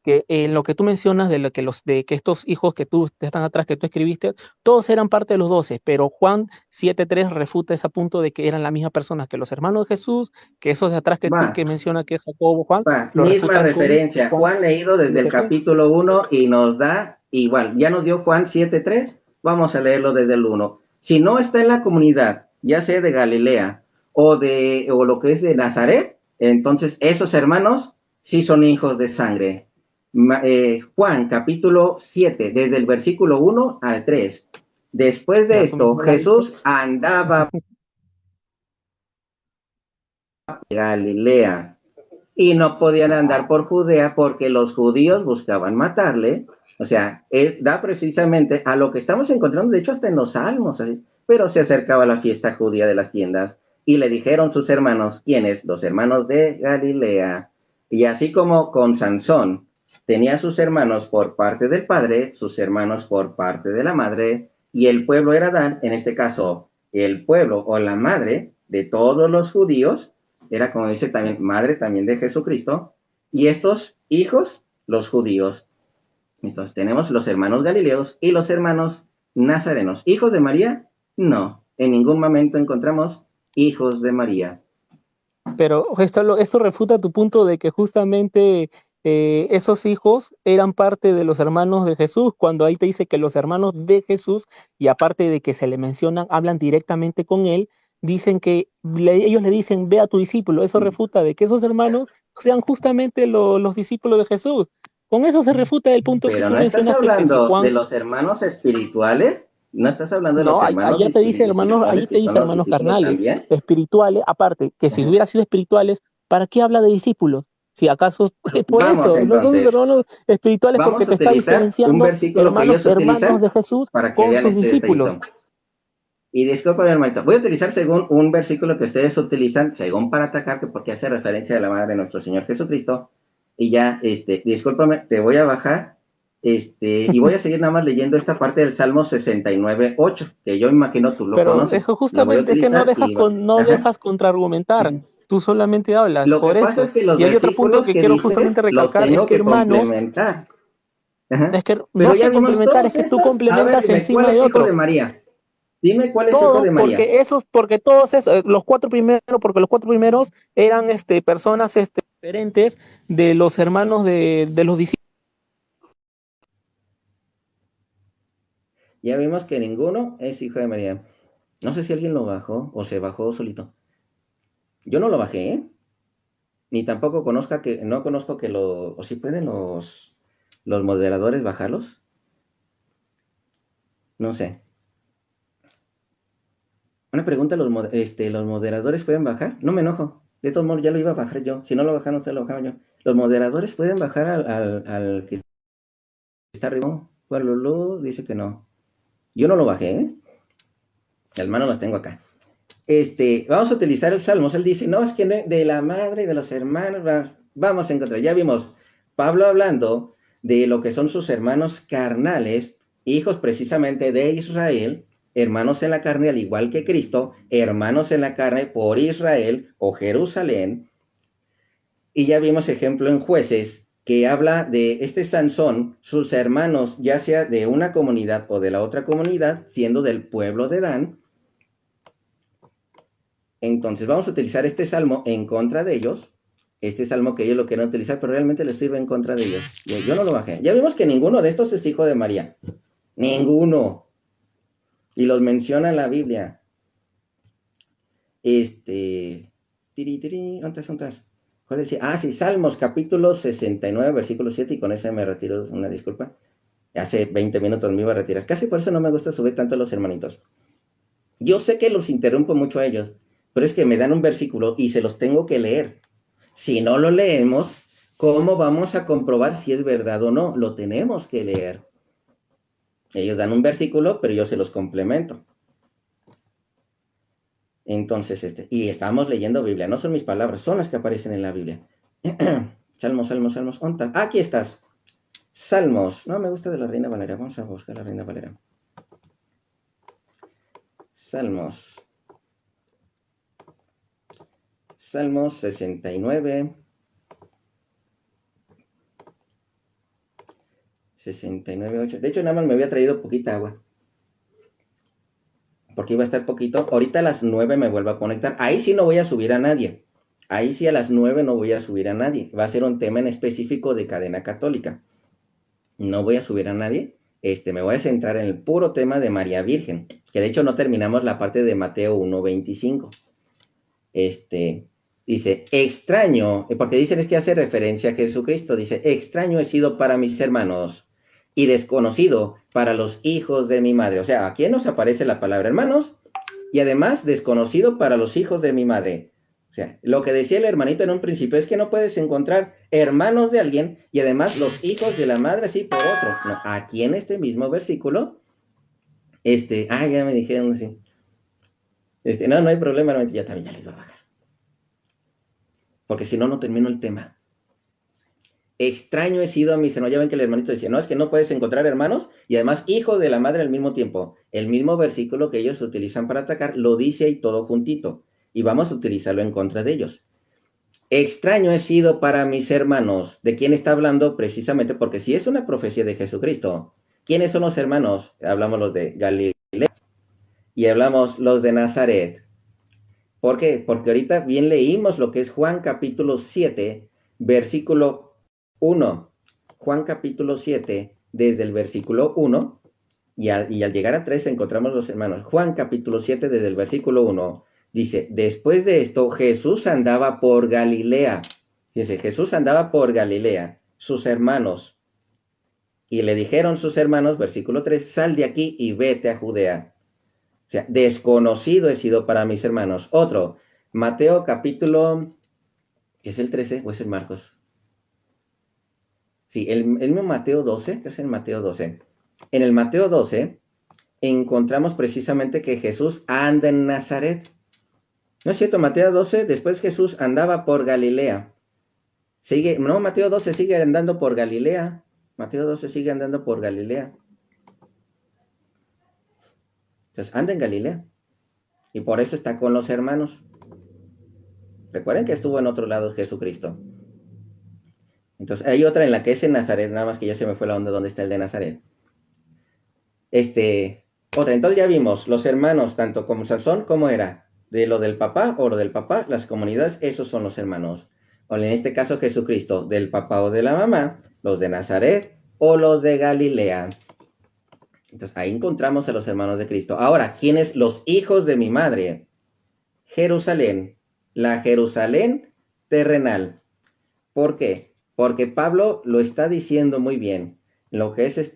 que lo que tú mencionas de que estos hijos que tú te están atrás, que tú escribiste, todos eran parte de los 12, pero Juan 7:3 refuta ese punto de que eran la misma persona que los hermanos de Jesús, que esos de atrás que tú va. que menciona que es Jacobo, Juan, lo Misma refutan con referencia. Juan Juan leído desde el 7:3. capítulo 1 y nos da igual. Ya nos dio Juan 7:3. Vamos a leerlo desde el 1. Si no está en la comunidad, ya sea de Galilea o lo que es de Nazaret, entonces esos hermanos sí son hijos de sangre. Juan capítulo 7, desde el versículo 1 al 3. Después de Ya tú esto, mismo lo has dicho. Jesús andaba por Galilea y no podían andar por Judea porque los judíos buscaban matarle. O sea, él da precisamente a lo que estamos encontrando, de hecho, hasta en los salmos. ¿Sí? pero se acercaba la fiesta judía de las tiendas, y le dijeron sus hermanos, ¿quiénes? Los hermanos de Galilea. Y así como con Sansón, tenía sus hermanos por parte del padre, sus hermanos por parte de la madre, y el pueblo era Dan, en este caso, el pueblo o la madre de todos los judíos, era como dice también, madre también de Jesucristo, y estos hijos, los judíos. Entonces tenemos los hermanos galileos y los hermanos nazarenos. ¿Hijos de María? No, en ningún momento encontramos hijos de María. Pero esto refuta tu punto de que justamente esos hijos eran parte de los hermanos de Jesús, cuando ahí te dice que los hermanos de Jesús, y aparte de que se le mencionan, hablan directamente con él, dicen que ellos le dicen, ve a tu discípulo. Eso refuta de que esos hermanos sean justamente los discípulos de Jesús. Con eso se refuta el punto que Pero tú no estás mencionaste, que si hablando de Juan... los hermanos espirituales, no estás hablando de los No, hermanos allá te dice hermanos, espirituales allí que te son dice los hermanos discípulos carnales, también. espirituales, aparte, que si Ajá. hubiera sido espirituales, ¿para qué habla de discípulos? Si acaso es por Vamos eso, no son sus entonces, hermanos espirituales porque vamos a te está utilizar un diferenciando versículo que ellos hermanos utilizan de Jesús para que con vean sus este discípulos. detallito. Y disculpa, hermanito, voy a utilizar según un versículo que ustedes utilizan, según para atacar, porque hace referencia a la madre de nuestro Señor Jesucristo. Y ya, discúlpame, te voy a bajar, y voy a seguir nada más leyendo esta parte del Salmo 69:8, que yo imagino tú lo Pero conoces. Lo voy a justamente es que utilizar y va. no Ajá. dejas contraargumentar, tú solamente hablas, Lo que por pasa eso. es que los Y hay otro punto versículos que que quiero justamente dices los recalcar, es tengo que que hermanos, complementar. Ajá. es que no Pero es ya que vimos complementar, es todos que tú estos. A ver, complementas dime, ¿cuál encima es de hijo de otro. María? Dime cuál es hijo Todo, de María. porque todos esos, porque los cuatro primeros eran personas diferentes de los hermanos de los discípulos. Ya vimos que ninguno es hijo de María. No sé si alguien lo bajó o se bajó solito. Yo no lo bajé, ¿eh? Ni tampoco no conozco que o si pueden los moderadores bajarlos. No sé. Una pregunta, ¿los moderadores pueden bajar? No me enojo. De todos modos, ya lo iba a bajar yo. Si no lo bajaron, se lo bajaba yo. ¿Los moderadores pueden bajar al que está arriba? Juan Lulú dice que no. Yo no lo bajé, ¿eh? Hermano, los tengo acá. Vamos a utilizar el Salmos. Él dice, no, es que de la madre y de los hermanos, vamos a encontrar. Ya vimos Pablo hablando de lo que son sus hermanos carnales, hijos precisamente de Israel, hermanos en la carne, al igual que Cristo, hermanos en la carne por Israel o Jerusalén. Y ya vimos ejemplo en Jueces, que habla de este Sansón, sus hermanos, ya sea de una comunidad o de la otra comunidad, siendo del pueblo de Dan. Entonces vamos a utilizar este salmo en contra de ellos, este salmo que ellos lo quieren utilizar, pero realmente les sirve en contra de ellos. Yo no lo bajé. Ya vimos que ninguno de estos es hijo de María. Ninguno. Y los menciona en la Biblia. ¿Dónde? ¿Cuál decía? Ah, sí, Salmos capítulo 69, versículo 7, y con eso me retiro, una disculpa. Hace 20 minutos me iba a retirar. Casi por eso no me gusta subir tanto a los hermanitos. Yo sé que los interrumpo mucho a ellos, pero es que me dan un versículo y se los tengo que leer. Si no lo leemos, ¿cómo vamos a comprobar si es verdad o no? Lo tenemos que leer. Ellos dan un versículo, pero yo se los complemento. Entonces, y estamos leyendo Biblia, no son mis palabras, son las que aparecen en la Biblia. Salmos. ¿Dónde? Aquí estás. Salmos. No me gusta de la Reina Valera. Vamos a buscar la Reina Valera. Salmos 69. 69.8. De hecho, nada más me había traído poquita agua. Porque iba a estar poquito. Ahorita a las 9 me vuelvo a conectar. Ahí sí no voy a subir a nadie. Ahí sí a las 9 no voy a subir a nadie. Va a ser un tema en específico de cadena católica. No voy a subir a nadie. Me voy a centrar en el puro tema de María Virgen. Que de hecho no terminamos la parte de Mateo 1:25. Dice, extraño, porque dicen es que hace referencia a Jesucristo. Dice, extraño he sido para mis hermanos y desconocido para los hijos de mi madre. O sea, aquí nos aparece la palabra hermanos y además desconocido para los hijos de mi madre. O sea, lo que decía el hermanito en un principio es que no puedes encontrar hermanos de alguien y además los hijos de la madre sí por otro. No, aquí en este mismo versículo, ya me dijeron así. No, no hay problema, no, ya también ya le iba a bajar. Porque si no, no termino el tema. Extraño he sido a mis hermanos. Ya ven que el hermanito decía, no, es que no puedes encontrar hermanos y además hijos de la madre al mismo tiempo. El mismo versículo que ellos utilizan para atacar lo dice ahí todo juntito. Y vamos a utilizarlo en contra de ellos. Extraño he sido para mis hermanos. ¿De quién está hablando? Precisamente porque si es una profecía de Jesucristo. ¿Quiénes son los hermanos? Hablamos los de Galilea y hablamos los de Nazaret. ¿Por qué? Porque ahorita bien leímos lo que es Juan capítulo 7, versículo 1. Juan capítulo 7, desde el versículo 1, y al llegar a 3 encontramos los hermanos. Juan capítulo 7, desde el versículo 1, dice, después de esto Jesús andaba por Galilea. Dice, Jesús andaba por Galilea, sus hermanos. Y le dijeron sus hermanos, versículo 3, sal de aquí y vete a Judea. O sea, desconocido he sido para mis hermanos. Otro, Mateo capítulo, ¿es el 13 o es el Marcos? Sí, el mismo Mateo 12, que es el Mateo 12. En el Mateo 12 encontramos precisamente que Jesús anda en Nazaret. ¿No es cierto? Mateo 12, después Jesús andaba por Galilea. Mateo 12 sigue andando por Galilea. Mateo 12 sigue andando por Galilea. Entonces, anda en Galilea. Y por eso está con los hermanos. Recuerden que estuvo en otro lado Jesucristo. Entonces, hay otra en la que es en Nazaret, nada más que ya se me fue la onda donde está el de Nazaret. Otra, entonces ya vimos, los hermanos, tanto como Sansón, ¿cómo era? De lo del papá o lo del papá, las comunidades, esos son los hermanos. O en este caso Jesucristo, del papá o de la mamá, los de Nazaret o los de Galilea. Entonces ahí encontramos a los hermanos de Cristo. Ahora, ¿quiénes? Los hijos de mi madre. Jerusalén, la Jerusalén terrenal. ¿Por qué? Porque Pablo lo está diciendo muy bien. Lo que es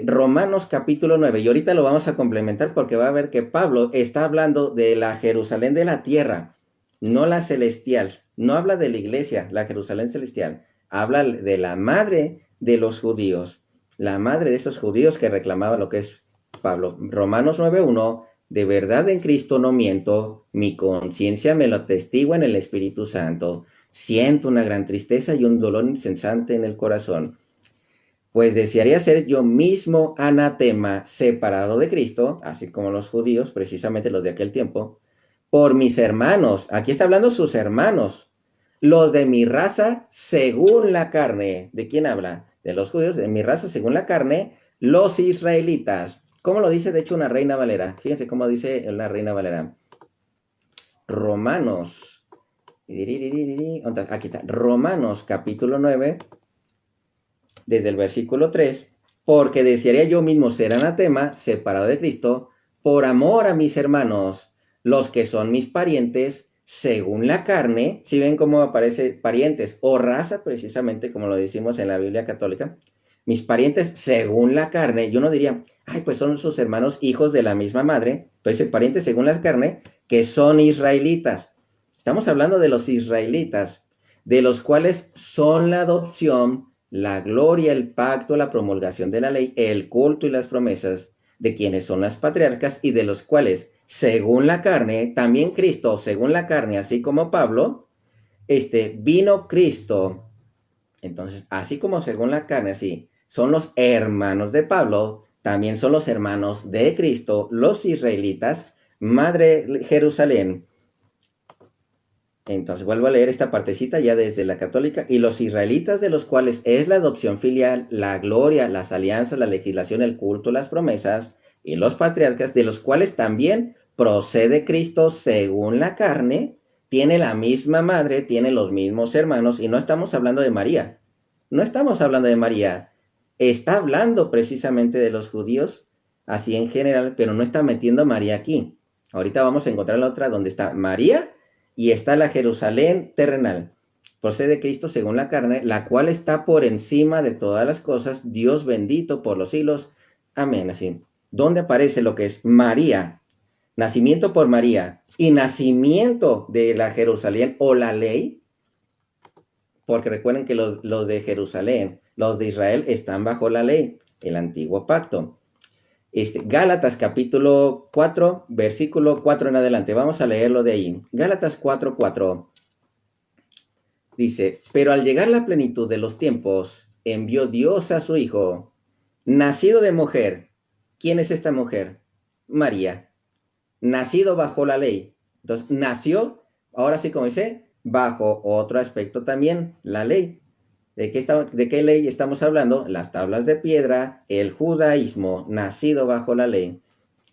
Romanos capítulo 9. Y ahorita lo vamos a complementar porque va a ver que Pablo está hablando de la Jerusalén de la tierra, no la celestial. No habla de la iglesia, la Jerusalén celestial. Habla de la madre de los judíos. La madre de esos judíos que reclamaba lo que es Pablo. Romanos 9:1. De verdad en Cristo no miento, mi conciencia me lo atestigua en el Espíritu Santo. Siento una gran tristeza y un dolor incesante en el corazón. Pues desearía ser yo mismo anatema, separado de Cristo, así como los judíos, precisamente los de aquel tiempo, por mis hermanos. Aquí está hablando sus hermanos, los de mi raza según la carne. ¿De quién habla? De los judíos, de mi raza según la carne, los israelitas. ¿Cómo lo dice, de hecho, una Reina Valera? Fíjense cómo dice la Reina Valera. Romanos. Aquí está. Romanos capítulo 9, desde el versículo 3. Porque desearía yo mismo ser anatema, separado de Cristo, por amor a mis hermanos, los que son mis parientes, según la carne. Si ven cómo aparece parientes o raza, precisamente como lo decimos en la Biblia católica. Mis parientes según la carne, yo no diría, ay, pues son sus hermanos hijos de la misma madre, pues parientes según la carne, que son israelitas. Estamos hablando de los israelitas, de los cuales son la adopción, la gloria, el pacto, la promulgación de la ley, el culto y las promesas, de quienes son las patriarcas y de los cuales, según la carne, también Cristo, según la carne, así como Pablo, vino Cristo. Entonces, así como según la carne, así, son los hermanos de Pablo, también son los hermanos de Cristo, los israelitas, Madre Jerusalén. Entonces, vuelvo a leer esta partecita ya desde la católica. Y los israelitas, de los cuales es la adopción filial, la gloria, las alianzas, la legislación, el culto, las promesas, y los patriarcas, de los cuales también procede Cristo según la carne, tiene la misma madre, tiene los mismos hermanos, y no estamos hablando de María. No estamos hablando de María. Está hablando precisamente de los judíos, así en general, pero no está metiendo a María aquí. Ahorita vamos a encontrar la otra donde está María y está la Jerusalén terrenal. Procede Cristo según la carne, la cual está por encima de todas las cosas, Dios bendito por los siglos. Amén. Así. ¿Dónde aparece lo que es María? Nacimiento por María y nacimiento de la Jerusalén o la ley. Porque recuerden que los de Jerusalén, los de Israel, están bajo la ley, el antiguo pacto. Gálatas capítulo 4, versículo 4 en adelante. Vamos a leerlo de ahí. Gálatas 4, 4. Dice, pero al llegar la plenitud de los tiempos, envió Dios a su Hijo, nacido de mujer. ¿Quién es esta mujer? María. Nacido bajo la ley. Entonces, nació, ahora sí como dice, bajo otro aspecto también, la ley. ¿De qué ley estamos hablando? Las tablas de piedra, el judaísmo, nacido bajo la ley.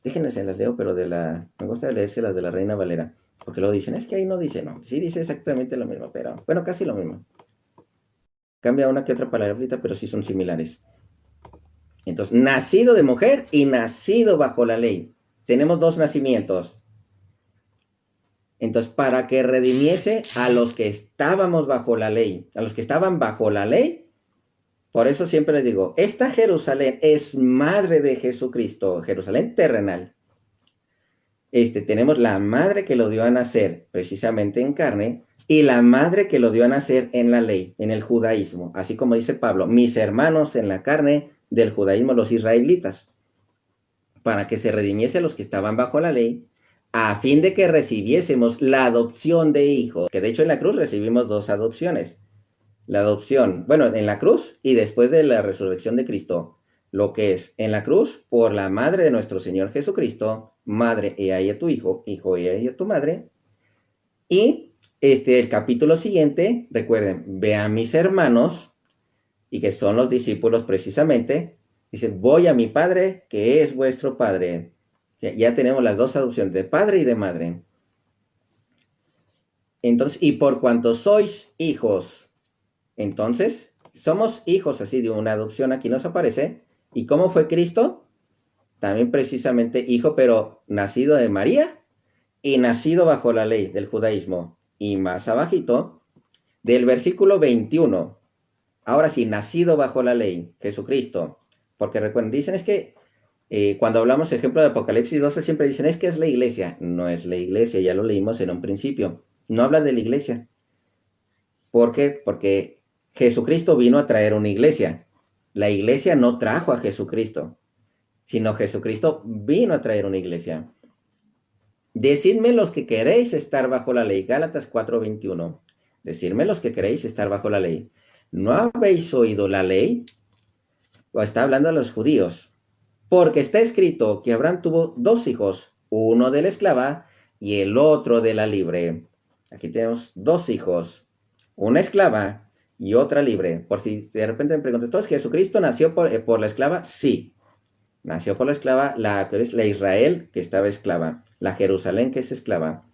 Déjenme se las leo, pero me gusta leerse las de la Reina Valera, porque luego dicen, es que ahí no dice, no, sí dice exactamente lo mismo, pero, bueno, casi lo mismo. Cambia una que otra palabrita, pero sí son similares. Entonces, nacido de mujer y nacido bajo la ley. Tenemos dos nacimientos. Entonces, para que redimiese a los que estábamos bajo la ley, a los que estaban bajo la ley, por eso siempre les digo, esta Jerusalén es madre de Jesucristo, Jerusalén terrenal. Tenemos la madre que lo dio a nacer precisamente en carne y la madre que lo dio a nacer en la ley, en el judaísmo. Así como dice Pablo, mis hermanos en la carne del judaísmo, los israelitas, para que se redimiese a los que estaban bajo la ley, a fin de que recibiésemos la adopción de hijos, que de hecho en la cruz recibimos dos adopciones. La adopción, bueno, en la cruz y después de la resurrección de Cristo, lo que es en la cruz por la madre de nuestro Señor Jesucristo, madre, y a ella tu hijo, hijo, y a ella tu madre. Y el capítulo siguiente, recuerden, ve a mis hermanos, y que son los discípulos precisamente, dice, voy a mi Padre, que es vuestro Padre. Ya tenemos las dos adopciones, de padre y de madre. Entonces, y por cuanto sois hijos, entonces, somos hijos así de una adopción, aquí nos aparece. ¿Y cómo fue Cristo? También precisamente hijo, pero nacido de María y nacido bajo la ley del judaísmo. Y más abajito, del versículo 21. Ahora sí, nacido bajo la ley, Jesucristo. Porque recuerden, dicen es que cuando hablamos, ejemplo, de Apocalipsis 12, siempre dicen es que es la iglesia. No es la iglesia, ya lo leímos en un principio. No habla de la iglesia. ¿Por qué? Porque Jesucristo vino a traer una iglesia. La iglesia no trajo a Jesucristo, sino Jesucristo vino a traer una iglesia. Decidme los que queréis estar bajo la ley. Gálatas 4:21. Decidme los que queréis estar bajo la ley. ¿No habéis oído la ley? O está hablando a los judíos. Porque está escrito que Abraham tuvo dos hijos, uno de la esclava y el otro de la libre. Aquí tenemos dos hijos, una esclava y otra libre. Por si de repente me preguntan, ¿entonces Jesucristo nació por la esclava? Sí, nació por la esclava, la Israel que estaba esclava, la Jerusalén que es esclava,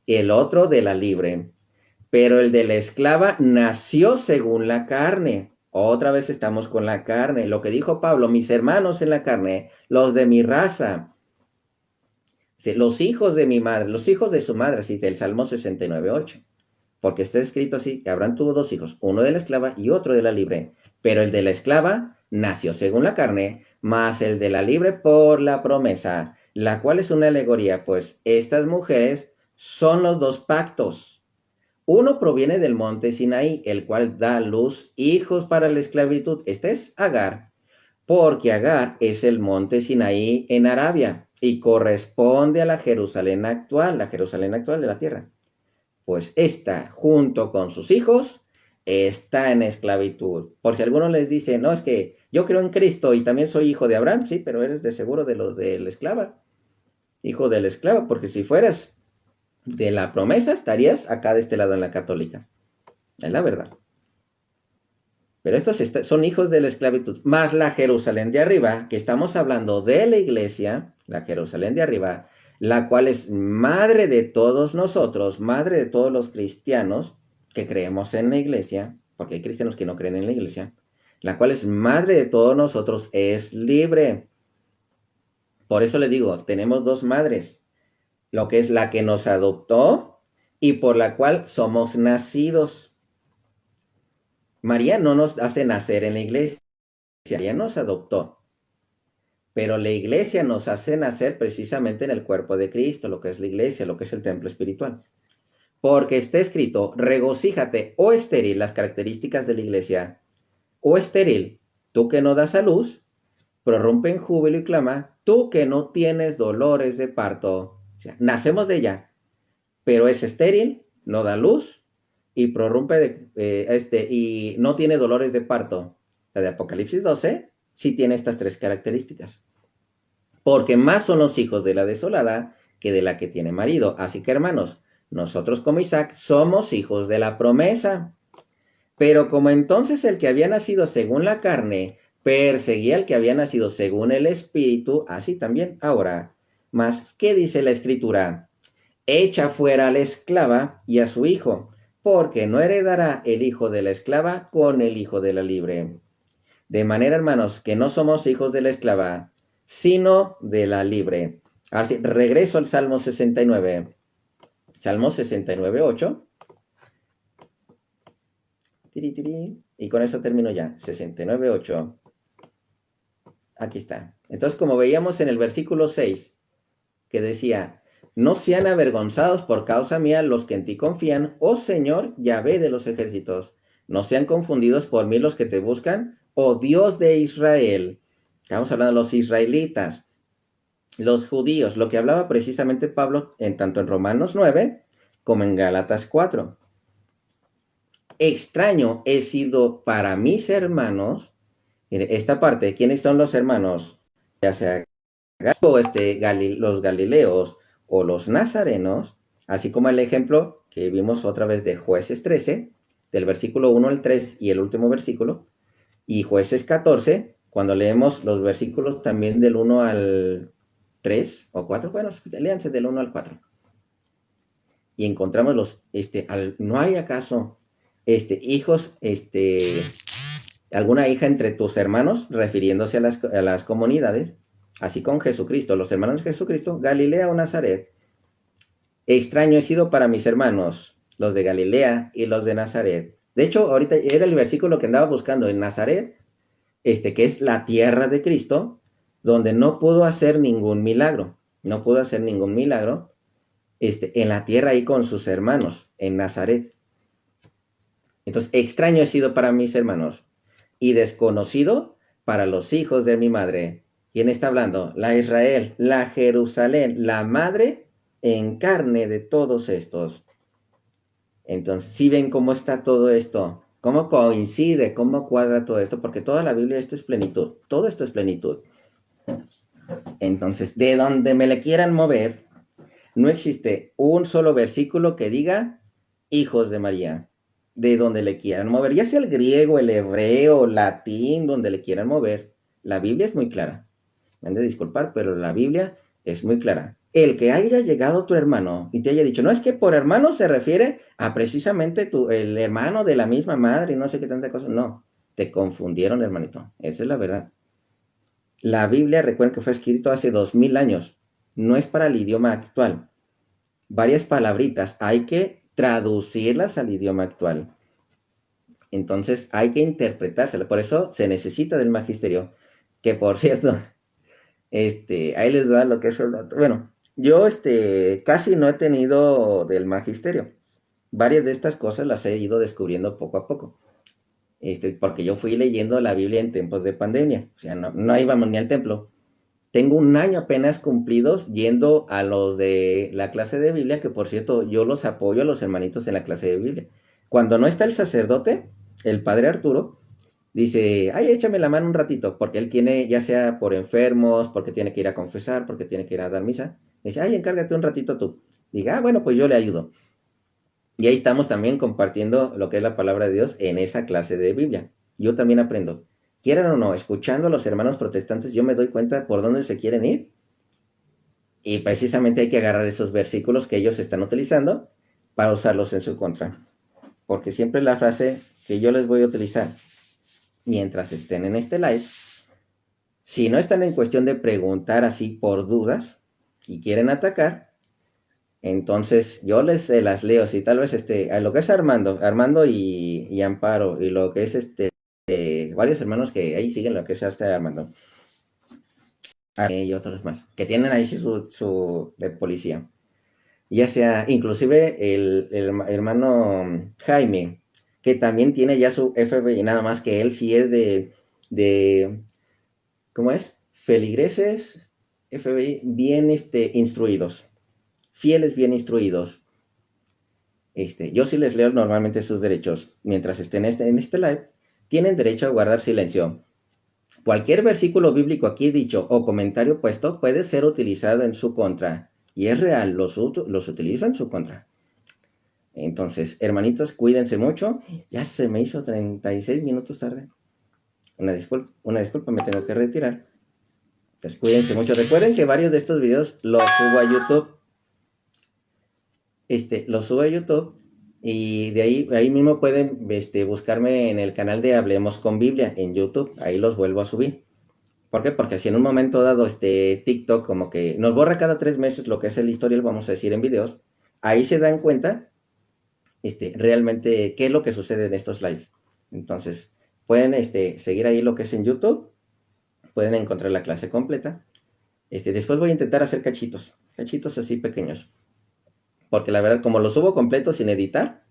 el otro de la libre. Pero el de la esclava nació según la carne. Otra vez estamos con la carne. Lo que dijo Pablo, mis hermanos en la carne, los de mi raza, los hijos de mi madre, los hijos de su madre, así del Salmo 69:8. Porque está escrito así, que Abraham tuvo dos hijos, uno de la esclava y otro de la libre. Pero el de la esclava nació según la carne, más el de la libre por la promesa, la cual es una alegoría, pues estas mujeres son los dos pactos. Uno proviene del monte Sinaí, el cual da a luz hijos para la esclavitud. Este es Agar, porque Agar es el monte Sinaí en Arabia y corresponde a la Jerusalén actual de la tierra. Pues esta, junto con sus hijos, está en esclavitud. Por si alguno les dice, no, es que yo creo en Cristo y también soy hijo de Abraham, sí, pero eres de seguro de los de la esclava, hijo de la esclava, porque si fueras de la promesa, estarías acá de este lado en la católica. Es la verdad. Pero estos son hijos de la esclavitud, más la Jerusalén de arriba, que estamos hablando de la iglesia, la Jerusalén de arriba, la cual es madre de todos nosotros, madre de todos los cristianos que creemos en la iglesia, porque hay cristianos que no creen en la iglesia, la cual es madre de todos nosotros, es libre. Por eso le digo, tenemos dos madres, lo que es la que nos adoptó y por la cual somos nacidos. María no nos hace nacer en la iglesia, María nos adoptó. Pero la iglesia nos hace nacer precisamente en el cuerpo de Cristo, lo que es la iglesia, lo que es el templo espiritual. Porque está escrito, regocíjate, oh estéril, las características de la iglesia. Oh estéril, tú que no das a luz, prorrumpe en júbilo y clama, tú que no tienes dolores de parto. O sea, nacemos de ella, pero es estéril, no da luz y prorrumpe y no tiene dolores de parto. La de Apocalipsis 12 sí tiene estas tres características. Porque más son los hijos de la desolada que de la que tiene marido. Así que, hermanos, nosotros como Isaac somos hijos de la promesa. Pero como entonces el que había nacido según la carne perseguía al que había nacido según el espíritu, así también ahora. Mas, ¿qué dice la escritura? Echa fuera a la esclava y a su hijo, porque no heredará el hijo de la esclava con el hijo de la libre. De manera, hermanos, que no somos hijos de la esclava, sino de la libre. Ahora sí, regreso al Salmo 69. Salmo 69, 8. Y con eso termino ya. 69, 8. Aquí está. Entonces, como veíamos en el versículo 6, que decía, no sean avergonzados por causa mía los que en ti confían, oh Señor, Yahvé de los ejércitos. No sean confundidos por mí los que te buscan, oh Dios de Israel. Estamos hablando de los israelitas, los judíos, lo que hablaba precisamente Pablo tanto en Romanos 9 como en Gálatas 4. Extraño he sido para mis hermanos, esta parte, ¿quiénes son los hermanos? Ya sea los galileos o los nazarenos, así como el ejemplo que vimos otra vez de Jueces 13, del versículo 1 al 3 y el último versículo, y Jueces 14, cuando leemos los versículos también del 1 al 3 o 4, bueno, léanse del 1 al 4. Y encontramos ¿no hay acaso hijos, alguna hija entre tus hermanos, refiriéndose a las comunidades, así con Jesucristo, los hermanos de Jesucristo, Galilea o Nazaret? Extraño he sido para mis hermanos, los de Galilea y los de Nazaret. De hecho, ahorita era el versículo que andaba buscando en Nazaret, que es la tierra de Cristo, donde no pudo hacer ningún milagro. No pudo hacer ningún milagro en la tierra ahí con sus hermanos, en Nazaret. Entonces, extraño he sido para mis hermanos y desconocido para los hijos de mi madre. ¿Quién está hablando? La Israel, la Jerusalén, la madre en carne de todos estos. Entonces, ¿sí ven cómo está todo esto? ¿Cómo coincide? ¿Cómo cuadra todo esto? Porque toda la Biblia esto es plenitud. Todo esto es plenitud. Entonces, de donde me le quieran mover, no existe un solo versículo que diga hijos de María. De donde le quieran mover, ya sea el griego, el hebreo, latín, donde le quieran mover, la Biblia es muy clara. Me han de disculpar, pero la Biblia es muy clara. El que haya llegado tu hermano y te haya dicho, no es que por hermano se refiere a precisamente el hermano de la misma madre y no sé qué tanta cosa. No, te confundieron, hermanito. Esa es la verdad. La Biblia, recuerden que fue escrito hace 2000 años. No es para el idioma actual. Varias palabritas hay que traducirlas al idioma actual. Entonces hay que interpretársela. Por eso se necesita del magisterio. Que por cierto, ahí les da lo que es el dato. Bueno, yo casi no he tenido del magisterio. Varias de estas cosas las he ido descubriendo poco a poco. Porque yo fui leyendo la Biblia en tiempos de pandemia. O sea, no íbamos ni al templo. Tengo un año apenas cumplidos yendo a los de la clase de Biblia, que por cierto, yo los apoyo a los hermanitos en la clase de Biblia. Cuando no está el sacerdote, el padre Arturo, dice, ay, échame la mano un ratito, porque él tiene, ya sea por enfermos, porque tiene que ir a confesar, porque tiene que ir a dar misa. Dice, ay, encárgate un ratito tú. Diga, bueno, pues yo le ayudo. Y ahí estamos también compartiendo lo que es la palabra de Dios en esa clase de Biblia. Yo también aprendo. Quieran o no, escuchando a los hermanos protestantes, yo me doy cuenta por dónde se quieren ir. Y precisamente hay que agarrar esos versículos que ellos están utilizando para usarlos en su contra. Porque siempre la frase que yo les voy a utilizar mientras estén en este live, si no están en cuestión de preguntar así por dudas y quieren atacar, entonces yo les las leo. Si tal vez a lo que es Armando y Amparo, y lo que es varios hermanos que ahí siguen lo que es Armando, y otros más, que tienen ahí su de policía. Ya sea, inclusive el hermano Jaime, que también tiene ya su FBI, nada más que él sí es de ¿cómo es? Feligreses, FBI, bien instruidos, fieles bien instruidos. Yo sí les leo normalmente sus derechos. Mientras estén en este live, tienen derecho a guardar silencio. Cualquier versículo bíblico aquí dicho o comentario puesto puede ser utilizado en su contra. Y es real, los utilizo en su contra. Entonces, hermanitos, cuídense mucho. Ya se me hizo 36 minutos tarde. Una disculpa, me tengo que retirar. Entonces, cuídense mucho. Recuerden que varios de estos videos los subo a YouTube. Los subo a YouTube. Y de ahí mismo pueden buscarme en el canal de Hablemos con Biblia en YouTube. Ahí los vuelvo a subir. ¿Por qué? Porque si en un momento dado TikTok como que nos borra cada 3 meses lo que es el historial, vamos a decir en videos, ahí se dan cuenta realmente qué es lo que sucede en estos live. Entonces, pueden seguir ahí lo que es en YouTube, pueden encontrar la clase completa. Después voy a intentar hacer cachitos así pequeños. Porque la verdad, como lo subo completo sin editar,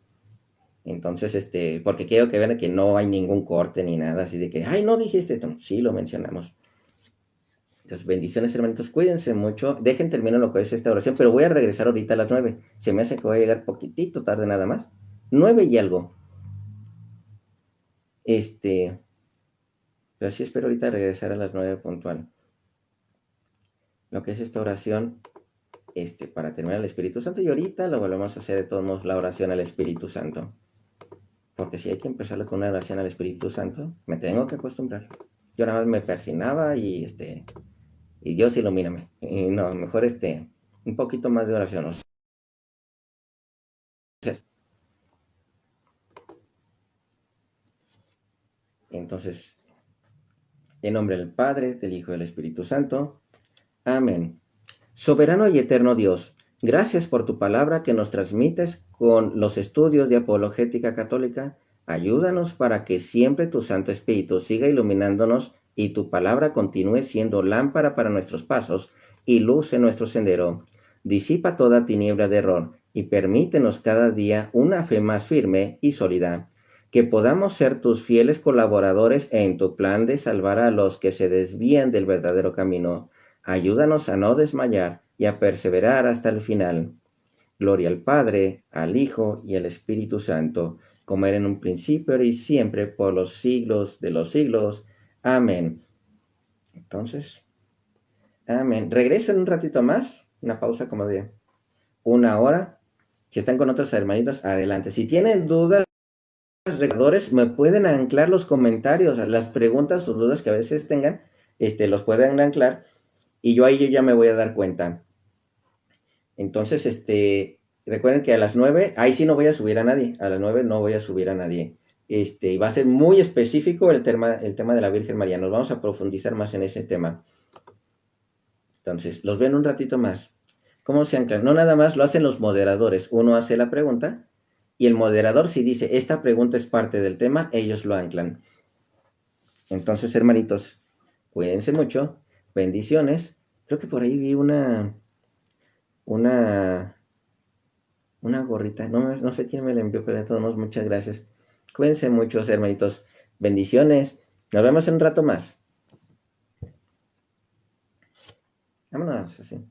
entonces, porque quiero que vean que no hay ningún corte ni nada, así de que, ay, no dijiste esto. Sí, lo mencionamos. Entonces, bendiciones, hermanitos, cuídense mucho. Dejen terminar lo que es esta oración, pero voy a regresar ahorita a las 9. Se me hace que voy a llegar poquitito tarde nada más. 9 y algo. Pero sí espero ahorita regresar a las 9 puntual. Lo que es esta oración, para terminar el Espíritu Santo. Y ahorita lo volvemos a hacer de todos modos la oración al Espíritu Santo. Porque si hay que empezarlo con una oración al Espíritu Santo, me tengo que acostumbrar. Yo nada más me persinaba y Dios ilumíname. Y no, mejor un poquito más de oración. O sea, entonces, en nombre del Padre, del Hijo y del Espíritu Santo. Amén. Soberano y eterno Dios, gracias por tu palabra que nos transmites con los estudios de apologética católica. Ayúdanos para que siempre tu Santo Espíritu siga iluminándonos y tu palabra continúe siendo lámpara para nuestros pasos y luz en nuestro sendero. Disipa toda tiniebla de error y permítenos cada día una fe más firme y sólida. Que podamos ser tus fieles colaboradores en tu plan de salvar a los que se desvían del verdadero camino. Ayúdanos a no desmayar y a perseverar hasta el final. Gloria al Padre, al Hijo y al Espíritu Santo, como era en un principio, ahora y siempre, por los siglos de los siglos. Amén. Entonces, amén. Regreso en un ratito más, una pausa como de 1 hora. Si están con otros hermanitos, adelante. Si tienen dudas, recordadores, me pueden anclar los comentarios, las preguntas o dudas que a veces tengan, los pueden anclar. Y yo ya me voy a dar cuenta. Entonces, recuerden que a las 9, ahí sí no voy a subir a nadie. A las 9 no voy a subir a nadie. Y va a ser muy específico el tema de la Virgen María. Nos vamos a profundizar más en ese tema. Entonces, los veo en un ratito más. ¿Cómo se anclan? No nada más lo hacen los moderadores. Uno hace la pregunta y el moderador, si dice, esta pregunta es parte del tema, ellos lo anclan. Entonces, hermanitos, cuídense mucho. Bendiciones. Creo que por ahí vi una gorrita. No sé quién me la envió, pero de todos modos, muchas gracias. Cuídense mucho, hermanitos. Bendiciones. Nos vemos en un rato más. Vámonos, así.